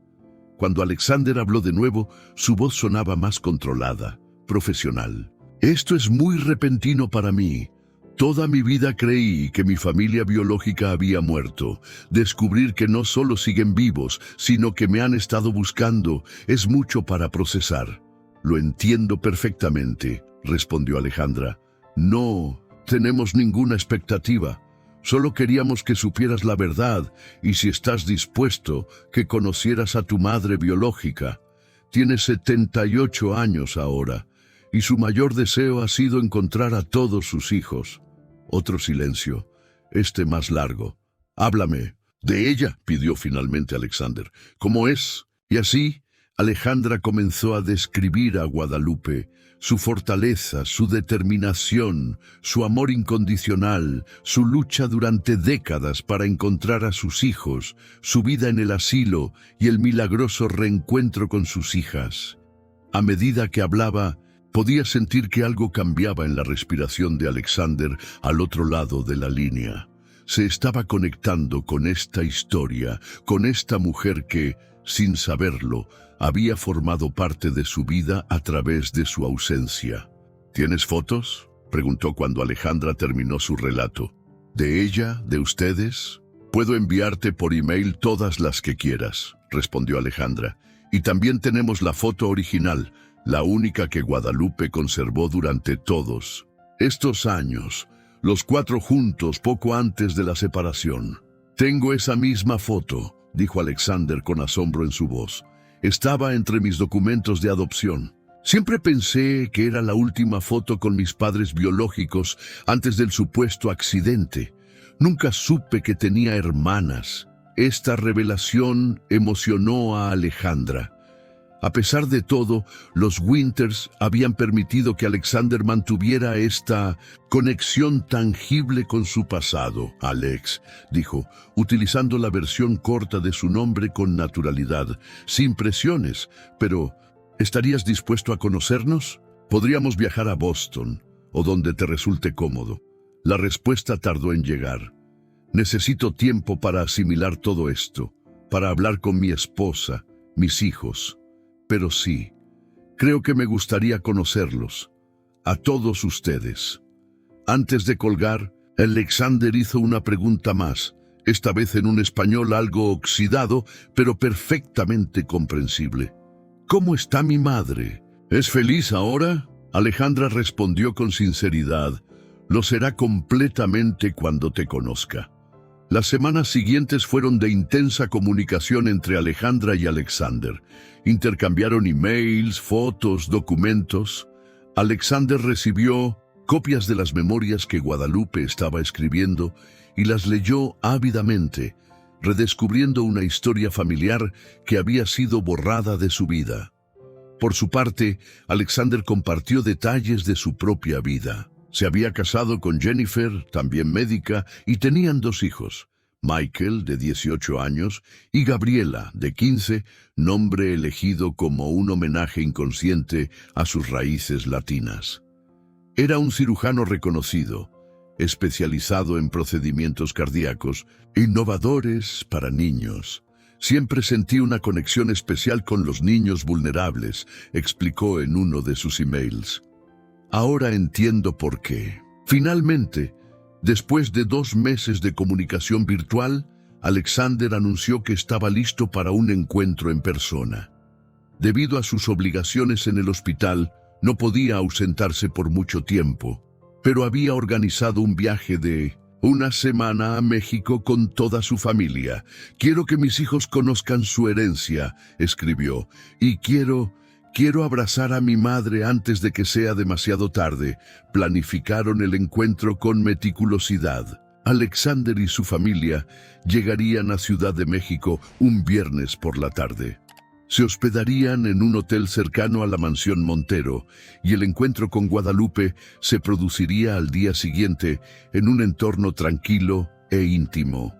Cuando Alexander habló de nuevo, su voz sonaba más controlada, profesional. Esto es muy repentino para mí. Toda mi vida creí que mi familia biológica había muerto. Descubrir que no solo siguen vivos, sino que me han estado buscando, es mucho para procesar. Lo entiendo perfectamente, respondió Alejandra. No tenemos ninguna expectativa. Solo queríamos que supieras la verdad y, si estás dispuesto, que conocieras a tu madre biológica. Tiene 78 años ahora, y su mayor deseo ha sido encontrar a todos sus hijos. Otro silencio, este más largo. Háblame de ella, pidió finalmente Alexander. ¿Cómo es? Y así, Alejandra comenzó a describir a Guadalupe, su fortaleza, su determinación, su amor incondicional, su lucha durante décadas para encontrar a sus hijos, su vida en el asilo y el milagroso reencuentro con sus hijas. A medida que hablaba, podía sentir que algo cambiaba en la respiración de Alexander al otro lado de la línea. Se estaba conectando con esta historia, con esta mujer que, sin saberlo, había formado parte de su vida a través de su ausencia. ¿Tienes fotos?, preguntó cuando Alejandra terminó su relato. ¿De ella? ¿De ustedes? Puedo enviarte por email todas las que quieras, respondió Alejandra. Y también tenemos la foto original. la única que Guadalupe conservó durante todos estos años, los 4 juntos poco antes de la separación. «Tengo esa misma foto», dijo Alexander con asombro en su voz. «Estaba entre mis documentos de adopción. Siempre pensé que era la última foto con mis padres biológicos antes del supuesto accidente. Nunca supe que tenía hermanas». Esta revelación emocionó a Alejandra. A pesar de todo, los Winters habían permitido que Alexander mantuviera esta conexión tangible con su pasado. «Alex», dijo, utilizando la versión corta de su nombre con naturalidad, sin presiones, «pero, ¿estarías dispuesto a conocernos? Podríamos viajar a Boston, o donde te resulte cómodo». La respuesta tardó en llegar. «Necesito tiempo para asimilar todo esto, para hablar con mi esposa, mis hijos. Pero sí, creo que me gustaría conocerlos, a todos ustedes». Antes de colgar, Alexander hizo una pregunta más, esta vez en un español algo oxidado, pero perfectamente comprensible. «¿Cómo está mi madre? ¿Es feliz ahora?». Alejandra respondió con sinceridad: «Lo será completamente cuando te conozca». Las semanas siguientes fueron de intensa comunicación entre Alejandra y Alexander. Intercambiaron emails, fotos, documentos. Alexander recibió copias de las memorias que Guadalupe estaba escribiendo y las leyó ávidamente, redescubriendo una historia familiar que había sido borrada de su vida. Por su parte, Alexander compartió detalles de su propia vida. Se había casado con Jennifer, también médica, y tenían 2 hijos, Michael, de 18 años, y Gabriela, de 15, nombre elegido como un homenaje inconsciente a sus raíces latinas. Era un cirujano reconocido, especializado en procedimientos cardíacos, innovadores para niños. «Siempre sentí una conexión especial con los niños vulnerables», explicó en uno de sus emails. «Ahora entiendo por qué». Finalmente, después de 2 meses de comunicación virtual, Alexander anunció que estaba listo para un encuentro en persona. Debido a sus obligaciones en el hospital, no podía ausentarse por mucho tiempo, pero había organizado un viaje de 1 semana a México con toda su familia. «Quiero que mis hijos conozcan su herencia», escribió, «y quiero abrazar a mi madre antes de que sea demasiado tarde». Planificaron el encuentro con meticulosidad. Alexander y su familia llegarían a Ciudad de México un viernes por la tarde. Se hospedarían en un hotel cercano a la mansión Montero, y el encuentro con Guadalupe se produciría al día siguiente en un entorno tranquilo e íntimo.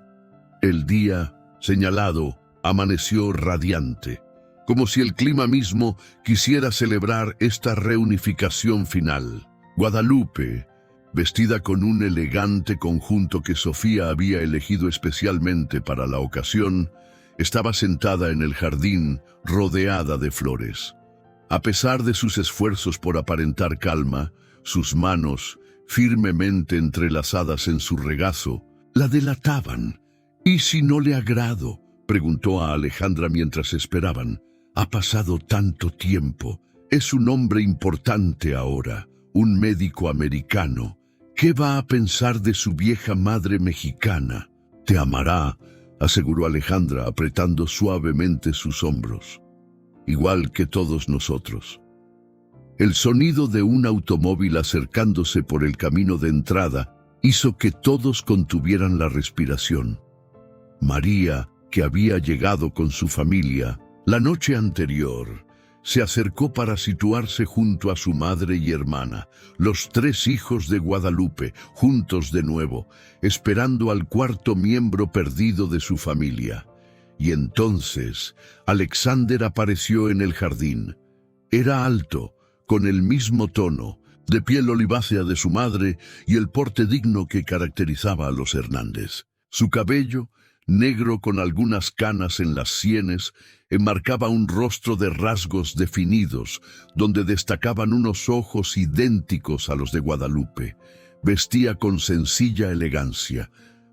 El día señalado amaneció radiante, como si el clima mismo quisiera celebrar esta reunificación final. Guadalupe, vestida con un elegante conjunto que Sofía había elegido especialmente para la ocasión, estaba sentada en el jardín rodeada de flores. A pesar de sus esfuerzos por aparentar calma, sus manos, firmemente entrelazadas en su regazo, la delataban. «¿Y si no le agrado?», preguntó a Alejandra mientras esperaban. «Ha pasado tanto tiempo. Es un hombre importante ahora, un médico americano. ¿Qué va a pensar de su vieja madre mexicana? Te amará», aseguró Alejandra apretando suavemente sus hombros. «Igual que todos nosotros». El sonido de un automóvil acercándose por el camino de entrada hizo que todos contuvieran la respiración. María, que había llegado con su familia la noche anterior, se acercó para situarse junto a su madre y hermana, los 3 hijos de Guadalupe, juntos de nuevo, esperando al 4º miembro perdido de su familia. Y entonces Alexander apareció en el jardín. Era alto, con el mismo tono, de piel olivácea de su madre y el porte digno que caracterizaba a los Hernández. Su cabello, negro con algunas canas en las sienes, enmarcaba un rostro de rasgos definidos, donde destacaban unos ojos idénticos a los de Guadalupe. Vestía con sencilla elegancia,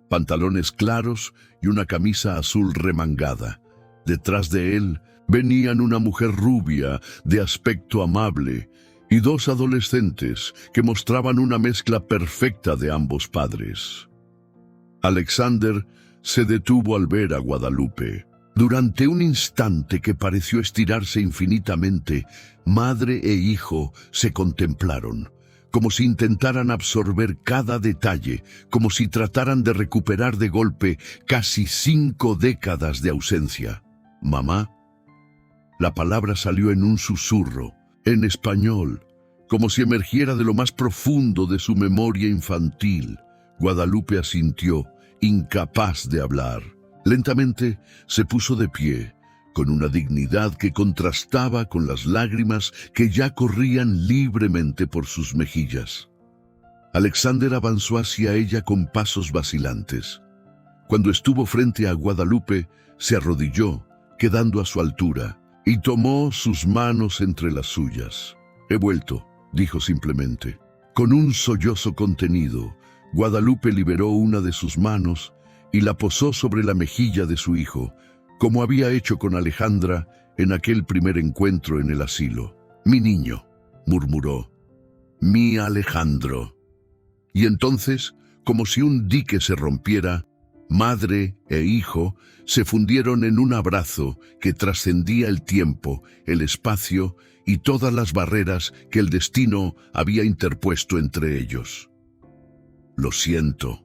pantalones claros y una camisa azul remangada. Detrás de él venían una mujer rubia, de aspecto amable, y dos adolescentes que mostraban una mezcla perfecta de ambos padres. Alexander se detuvo al ver a Guadalupe. Durante un instante que pareció estirarse infinitamente, madre e hijo se contemplaron, como si intentaran absorber cada detalle, como si trataran de recuperar de golpe casi 5 décadas de ausencia. «Mamá». La palabra salió en un susurro, en español, como si emergiera de lo más profundo de su memoria infantil. Guadalupe asintió, incapaz de hablar. Lentamente se puso de pie, con una dignidad que contrastaba con las lágrimas que ya corrían libremente por sus mejillas. Alexander avanzó hacia ella con pasos vacilantes. Cuando estuvo frente a Guadalupe, se arrodilló, quedando a su altura, y tomó sus manos entre las suyas. «He vuelto», dijo simplemente. Con un sollozo contenido, Guadalupe liberó una de sus manos y la posó sobre la mejilla de su hijo, como había hecho con Alejandra en aquel primer encuentro en el asilo. «Mi niño», murmuró, «mi Alejandro». Y entonces, como si un dique se rompiera, madre e hijo se fundieron en un abrazo que trascendía el tiempo, el espacio y todas las barreras que el destino había interpuesto entre ellos. «Lo siento»,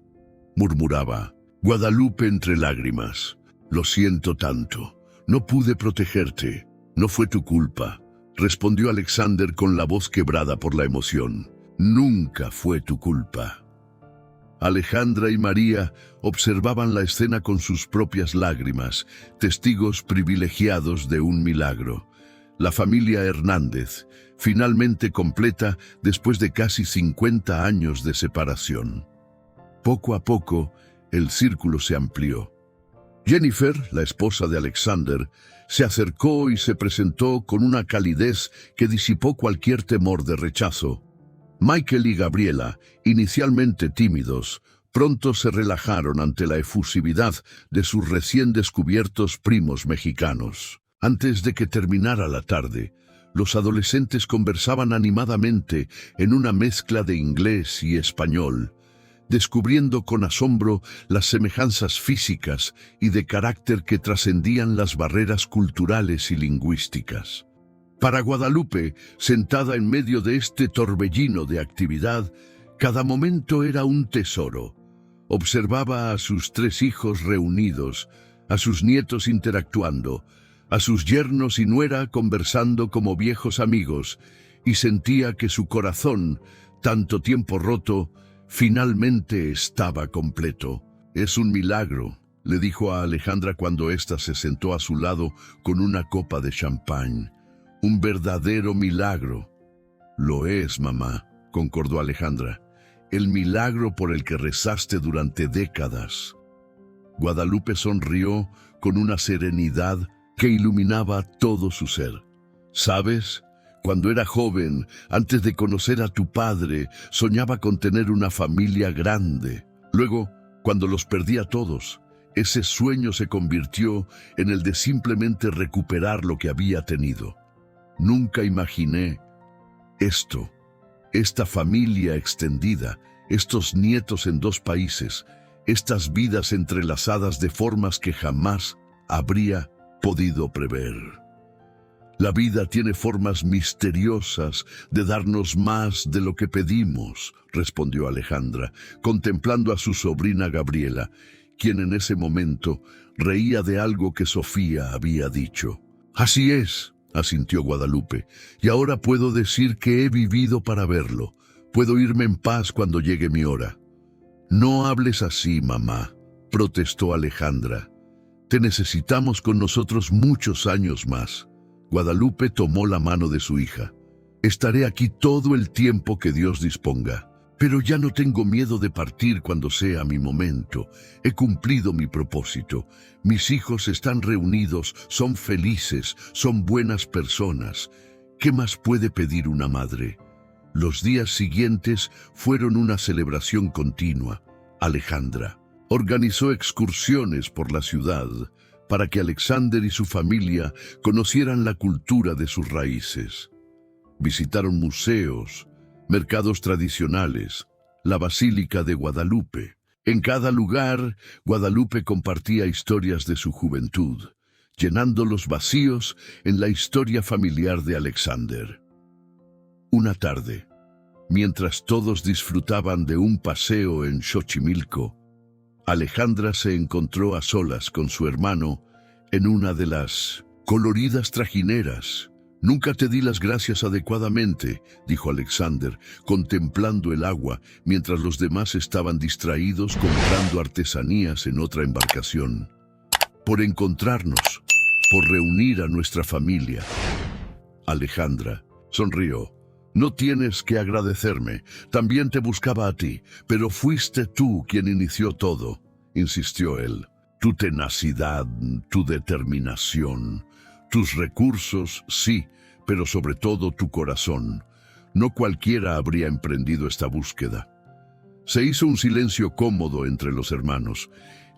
murmuraba Guadalupe entre lágrimas. «Lo siento tanto. No pude protegerte. No fue tu culpa», respondió Alexander con la voz quebrada por la emoción. «Nunca fue tu culpa». Alejandra y María observaban la escena con sus propias lágrimas, testigos privilegiados de un milagro. La familia Hernández, finalmente completa después de casi 50 años de separación. Poco a poco, el círculo se amplió. Jennifer, la esposa de Alexander, se acercó y se presentó con una calidez que disipó cualquier temor de rechazo. Michael y Gabriela, inicialmente tímidos, pronto se relajaron ante la efusividad de sus recién descubiertos primos mexicanos. Antes de que terminara la tarde, los adolescentes conversaban animadamente en una mezcla de inglés y español, descubriendo con asombro las semejanzas físicas y de carácter que trascendían las barreras culturales y lingüísticas. Para Guadalupe, sentada en medio de este torbellino de actividad, cada momento era un tesoro. Observaba a sus 3 hijos reunidos, a sus nietos interactuando, a sus yernos y nuera conversando como viejos amigos, y sentía que su corazón, tanto tiempo roto, finalmente estaba completo. «Es un milagro», le dijo a Alejandra cuando ésta se sentó a su lado con una copa de champán. «Un verdadero milagro». «Lo es, mamá», concordó Alejandra. «El milagro por el que rezaste durante décadas». Guadalupe sonrió con una serenidad que iluminaba todo su ser. «¿Sabes? Cuando era joven, antes de conocer a tu padre, soñaba con tener una familia grande. Luego, cuando los perdí a todos, ese sueño se convirtió en el de simplemente recuperar lo que había tenido. Nunca imaginé esto, esta familia extendida, estos nietos en 2 países, estas vidas entrelazadas de formas que jamás habría podido prever». «La vida tiene formas misteriosas de darnos más de lo que pedimos», respondió Alejandra, contemplando a su sobrina Gabriela, quien en ese momento reía de algo que Sofía había dicho. «Así es», asintió Guadalupe, «y ahora puedo decir que he vivido para verlo. Puedo irme en paz cuando llegue mi hora». «No hables así, mamá», protestó Alejandra. «Te necesitamos con nosotros muchos años más». Guadalupe tomó la mano de su hija. «Estaré aquí todo el tiempo que Dios disponga, pero ya no tengo miedo de partir cuando sea mi momento. He cumplido mi propósito. Mis hijos están reunidos, son felices, son buenas personas. ¿Qué más puede pedir una madre?». Los días siguientes fueron una celebración continua. Alejandra organizó excursiones por la ciudad, para que Alexander y su familia conocieran la cultura de sus raíces. Visitaron museos, mercados tradicionales, la Basílica de Guadalupe. En cada lugar, Guadalupe compartía historias de su juventud, llenando los vacíos en la historia familiar de Alexander. Una tarde, mientras todos disfrutaban de un paseo en Xochimilco, Alejandra se encontró a solas con su hermano en una de las coloridas trajineras. «Nunca te di las gracias adecuadamente», dijo Alexander, contemplando el agua mientras los demás estaban distraídos comprando artesanías en otra embarcación. «Por encontrarnos, por reunir a nuestra familia». Alejandra sonrió. «No tienes que agradecerme, también te buscaba a ti, pero fuiste tú quien inició todo», insistió él. «Tu tenacidad, tu determinación, tus recursos, sí, pero sobre todo tu corazón. No cualquiera habría emprendido esta búsqueda». Se hizo un silencio cómodo entre los hermanos,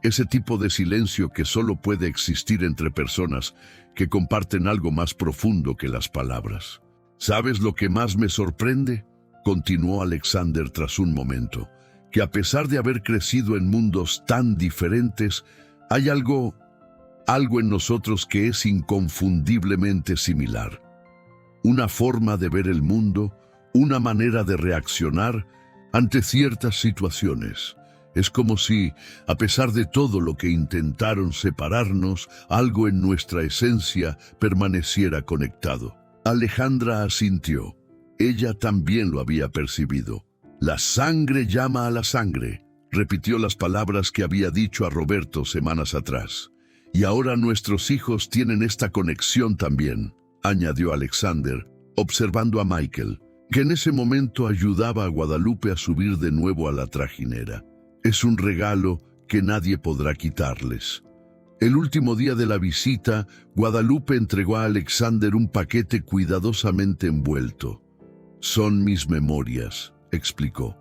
ese tipo de silencio que solo puede existir entre personas que comparten algo más profundo que las palabras. «¿Sabes lo que más me sorprende?», continuó Alexander tras un momento, «que a pesar de haber crecido en mundos tan diferentes, hay algo en nosotros que es inconfundiblemente similar. Una forma de ver el mundo, una manera de reaccionar ante ciertas situaciones. Es como si, a pesar de todo lo que intentaron separarnos, algo en nuestra esencia permaneciera conectado». Alejandra asintió. Ella también lo había percibido. «La sangre llama a la sangre», repitió las palabras que había dicho a Roberto semanas atrás. «Y ahora nuestros hijos tienen esta conexión también», añadió Alexander, observando a Michael, que en ese momento ayudaba a Guadalupe a subir de nuevo a la trajinera. «Es un regalo que nadie podrá quitarles». El último día de la visita, Guadalupe entregó a Alexander un paquete cuidadosamente envuelto. «Son mis memorias», explicó.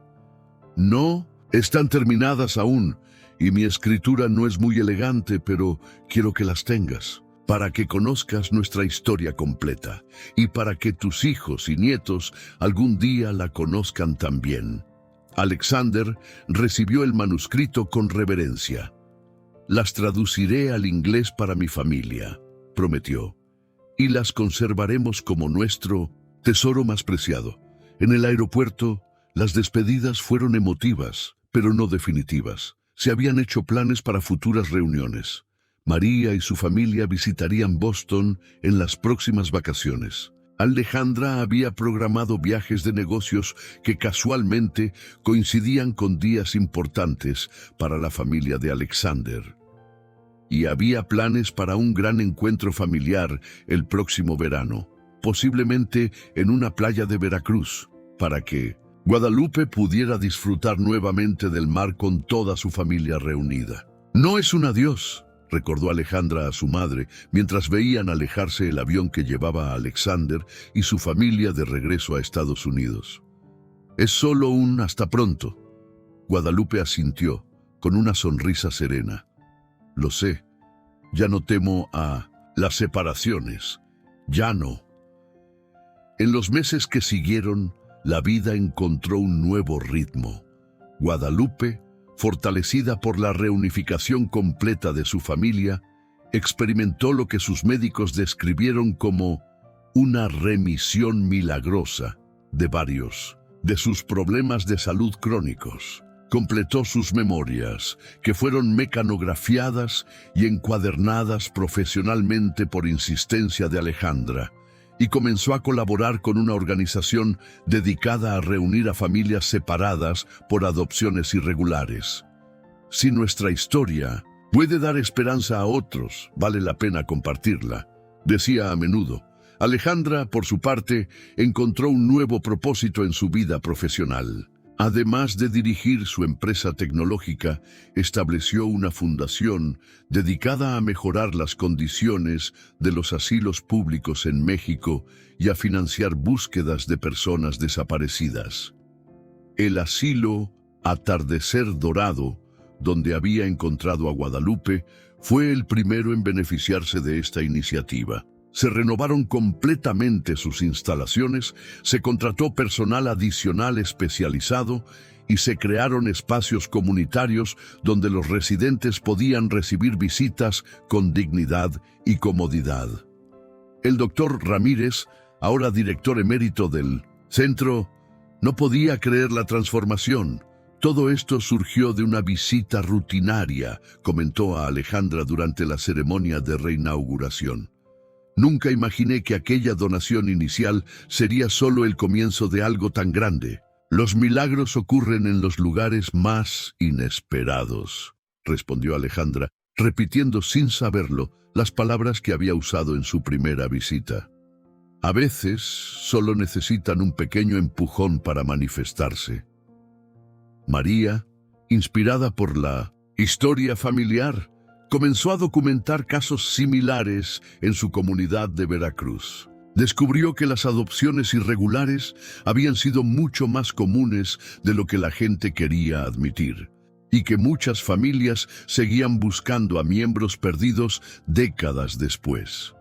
«No, están terminadas aún, y mi escritura no es muy elegante, pero quiero que las tengas, para que conozcas nuestra historia completa, y para que tus hijos y nietos algún día la conozcan también». Alexander recibió el manuscrito con reverencia. «Las traduciré al inglés para mi familia», prometió, «y las conservaremos como nuestro tesoro más preciado». En el aeropuerto, las despedidas fueron emotivas, pero no definitivas. Se habían hecho planes para futuras reuniones. María y su familia visitarían Boston en las próximas vacaciones. Alejandra había programado viajes de negocios que casualmente coincidían con días importantes para la familia de Alexander. Y había planes para un gran encuentro familiar el próximo verano, posiblemente en una playa de Veracruz, para que Guadalupe pudiera disfrutar nuevamente del mar con toda su familia reunida. «No es un adiós», recordó Alejandra a su madre mientras veían alejarse el avión que llevaba a Alexander y su familia de regreso a Estados Unidos. «Es solo un hasta pronto». Guadalupe asintió, con una sonrisa serena. «Lo sé, ya no temo a las separaciones, ya no». En los meses que siguieron, la vida encontró un nuevo ritmo. Guadalupe, fortalecida por la reunificación completa de su familia, experimentó lo que sus médicos describieron como una remisión milagrosa de varios de sus problemas de salud crónicos. Completó sus memorias, que fueron mecanografiadas y encuadernadas profesionalmente por insistencia de Alejandra, y comenzó a colaborar con una organización dedicada a reunir a familias separadas por adopciones irregulares. Si nuestra historia puede dar esperanza a otros, vale la pena compartirla, decía a menudo. Alejandra, por su parte, encontró un nuevo propósito en su vida profesional. Además de dirigir su empresa tecnológica, estableció una fundación dedicada a mejorar las condiciones de los asilos públicos en México y a financiar búsquedas de personas desaparecidas. El asilo Atardecer Dorado, donde había encontrado a Guadalupe, Fue el primero en beneficiarse de esta iniciativa. Se renovaron completamente sus instalaciones, se contrató personal adicional especializado y se crearon espacios comunitarios donde los residentes podían recibir visitas con dignidad y comodidad. El doctor Ramírez, ahora director emérito del centro, no podía creer la transformación. Todo esto surgió de una visita rutinaria, comentó a Alejandra durante la ceremonia de reinauguración. Nunca imaginé que aquella donación inicial sería solo el comienzo de algo tan grande. Los milagros ocurren en los lugares más inesperados, respondió Alejandra, repitiendo sin saberlo las palabras que había usado en su primera visita. A veces solo necesitan un pequeño empujón para manifestarse. María, inspirada por la historia familiar, comenzó a documentar casos similares en su comunidad de Veracruz. Descubrió que las adopciones irregulares habían sido mucho más comunes de lo que la gente quería admitir, y que muchas familias seguían buscando a miembros perdidos décadas después.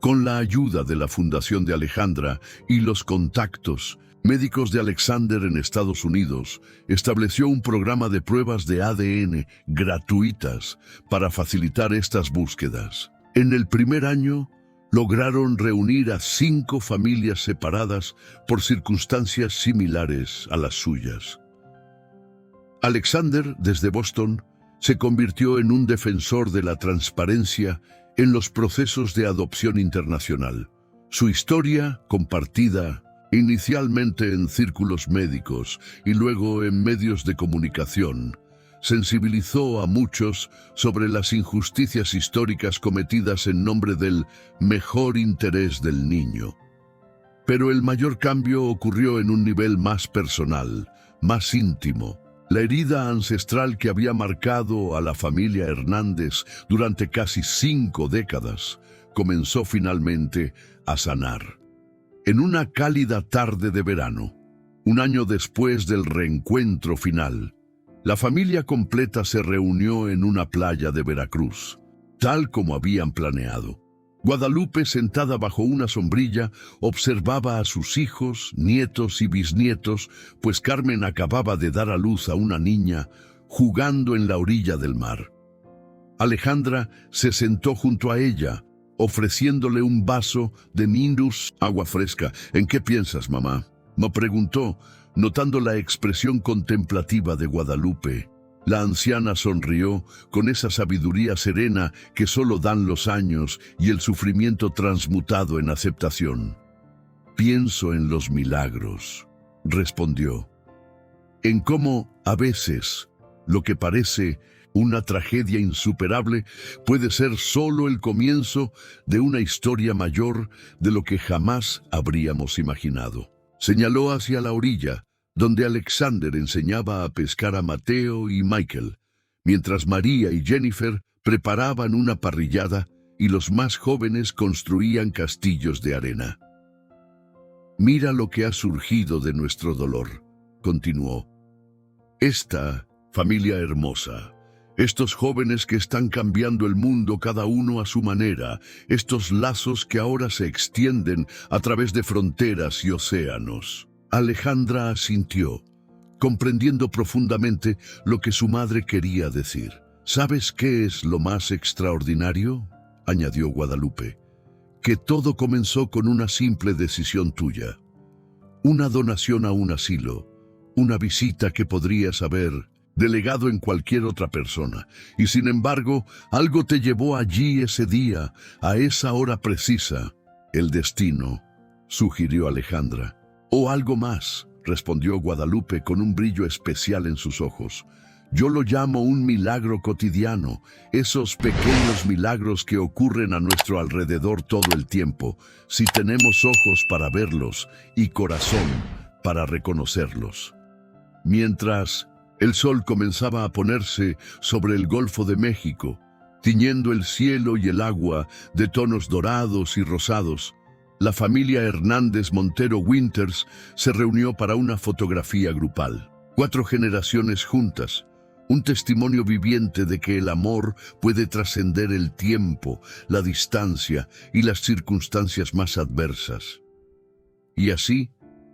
Con la ayuda de la Fundación de Alejandra y los contactos médicos de Alexander en Estados Unidos, estableció un programa de pruebas de ADN gratuitas para facilitar estas búsquedas. En el primer año, lograron reunir a 5 familias separadas por circunstancias similares a las suyas. Alexander, desde Boston, se convirtió en un defensor de la transparencia en los procesos de adopción internacional. Su historia, compartida inicialmente en círculos médicos y luego en medios de comunicación, sensibilizó a muchos sobre las injusticias históricas cometidas en nombre del mejor interés del niño. Pero el mayor cambio ocurrió en un nivel más personal, más íntimo. La herida ancestral que había marcado a la familia Hernández durante casi 5 décadas comenzó finalmente a sanar. En una cálida tarde de verano, un año después del reencuentro final, la familia completa se reunió en una playa de Veracruz, tal como habían planeado. Guadalupe, sentada bajo una sombrilla, observaba a sus hijos, nietos y bisnietos, pues Carmen acababa de dar a luz a una niña jugando en la orilla del mar. Alejandra se sentó junto a ella, ofreciéndole un vaso de Mindus, agua fresca. ¿En qué piensas, mamá?, me preguntó, notando la expresión contemplativa de Guadalupe. La anciana sonrió con esa sabiduría serena que solo dan los años y el sufrimiento transmutado en aceptación. Pienso en los milagros, respondió. En cómo, a veces, lo que parece una tragedia insuperable puede ser solo el comienzo de una historia mayor de lo que jamás habríamos imaginado. Señaló hacia la orilla, donde Alexander enseñaba a pescar a Mateo y Michael, mientras María y Jennifer preparaban una parrillada y los más jóvenes construían castillos de arena. Mira lo que ha surgido de nuestro dolor, continuó. Esta familia hermosa, estos jóvenes que están cambiando el mundo cada uno a su manera, estos lazos que ahora se extienden a través de fronteras y océanos. Alejandra asintió, comprendiendo profundamente lo que su madre quería decir. ¿Sabes qué es lo más extraordinario?, añadió Guadalupe. Que todo comenzó con una simple decisión tuya. Una donación a un asilo, una visita que podrías haber delegado en cualquier otra persona, y sin embargo, algo te llevó allí ese día, a esa hora precisa. El destino, sugirió Alejandra. O algo más, respondió Guadalupe con un brillo especial en sus ojos. Yo lo llamo un milagro cotidiano, esos pequeños milagros que ocurren a nuestro alrededor todo el tiempo, si tenemos ojos para verlos y corazón para reconocerlos. Mientras el sol comenzaba a ponerse sobre el Golfo de México, tiñendo el cielo y el agua de tonos dorados y rosados, la familia Hernández Montero Winters se reunió para una fotografía grupal. 4 generaciones juntas, un testimonio viviente de que el amor puede trascender el tiempo, la distancia y las circunstancias más adversas. Y así,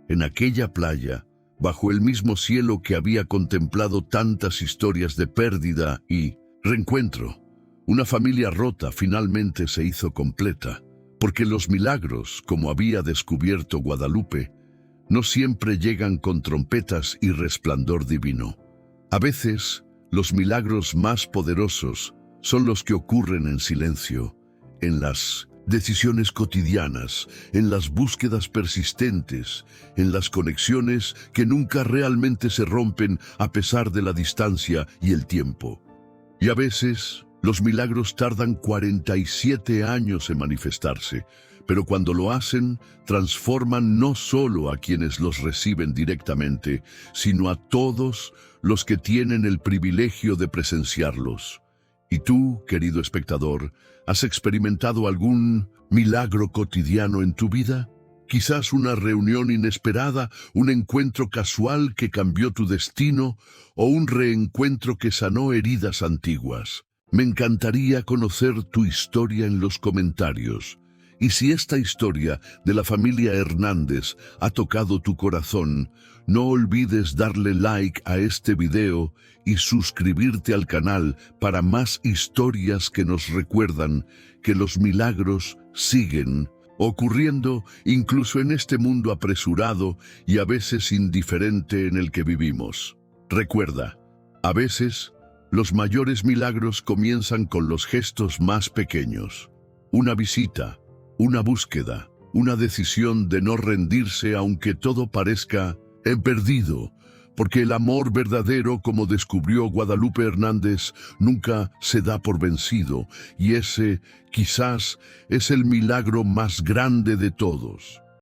en aquella playa, bajo el mismo cielo que había contemplado tantas historias de pérdida y reencuentro, una familia rota finalmente se hizo completa, porque los milagros, como había descubierto Guadalupe, no siempre llegan con trompetas y resplandor divino. A veces, los milagros más poderosos son los que ocurren en silencio, en las decisiones cotidianas, en las búsquedas persistentes, en las conexiones que nunca realmente se rompen a pesar de la distancia y el tiempo. Y a veces, los milagros tardan 47 años en manifestarse, pero cuando lo hacen, transforman no solo a quienes los reciben directamente, sino a todos los que tienen el privilegio de presenciarlos. ¿Y tú, querido espectador, has experimentado algún milagro cotidiano en tu vida? Quizás una reunión inesperada, un encuentro casual que cambió tu destino o un reencuentro que sanó heridas antiguas. Me encantaría conocer tu historia en los comentarios. Y si esta historia de la familia Hernández ha tocado tu corazón, no olvides darle like a este video y suscribirte al canal para más historias que nos recuerdan que los milagros siguen ocurriendo incluso en este mundo apresurado y a veces indiferente en el que vivimos. Recuerda, a veces los mayores milagros comienzan con los gestos más pequeños. Una visita, una búsqueda, una decisión de no rendirse aunque todo parezca perdido, porque el amor verdadero, como descubrió Guadalupe Hernández, nunca se da por vencido, y ese, quizás, es el milagro más grande de todos.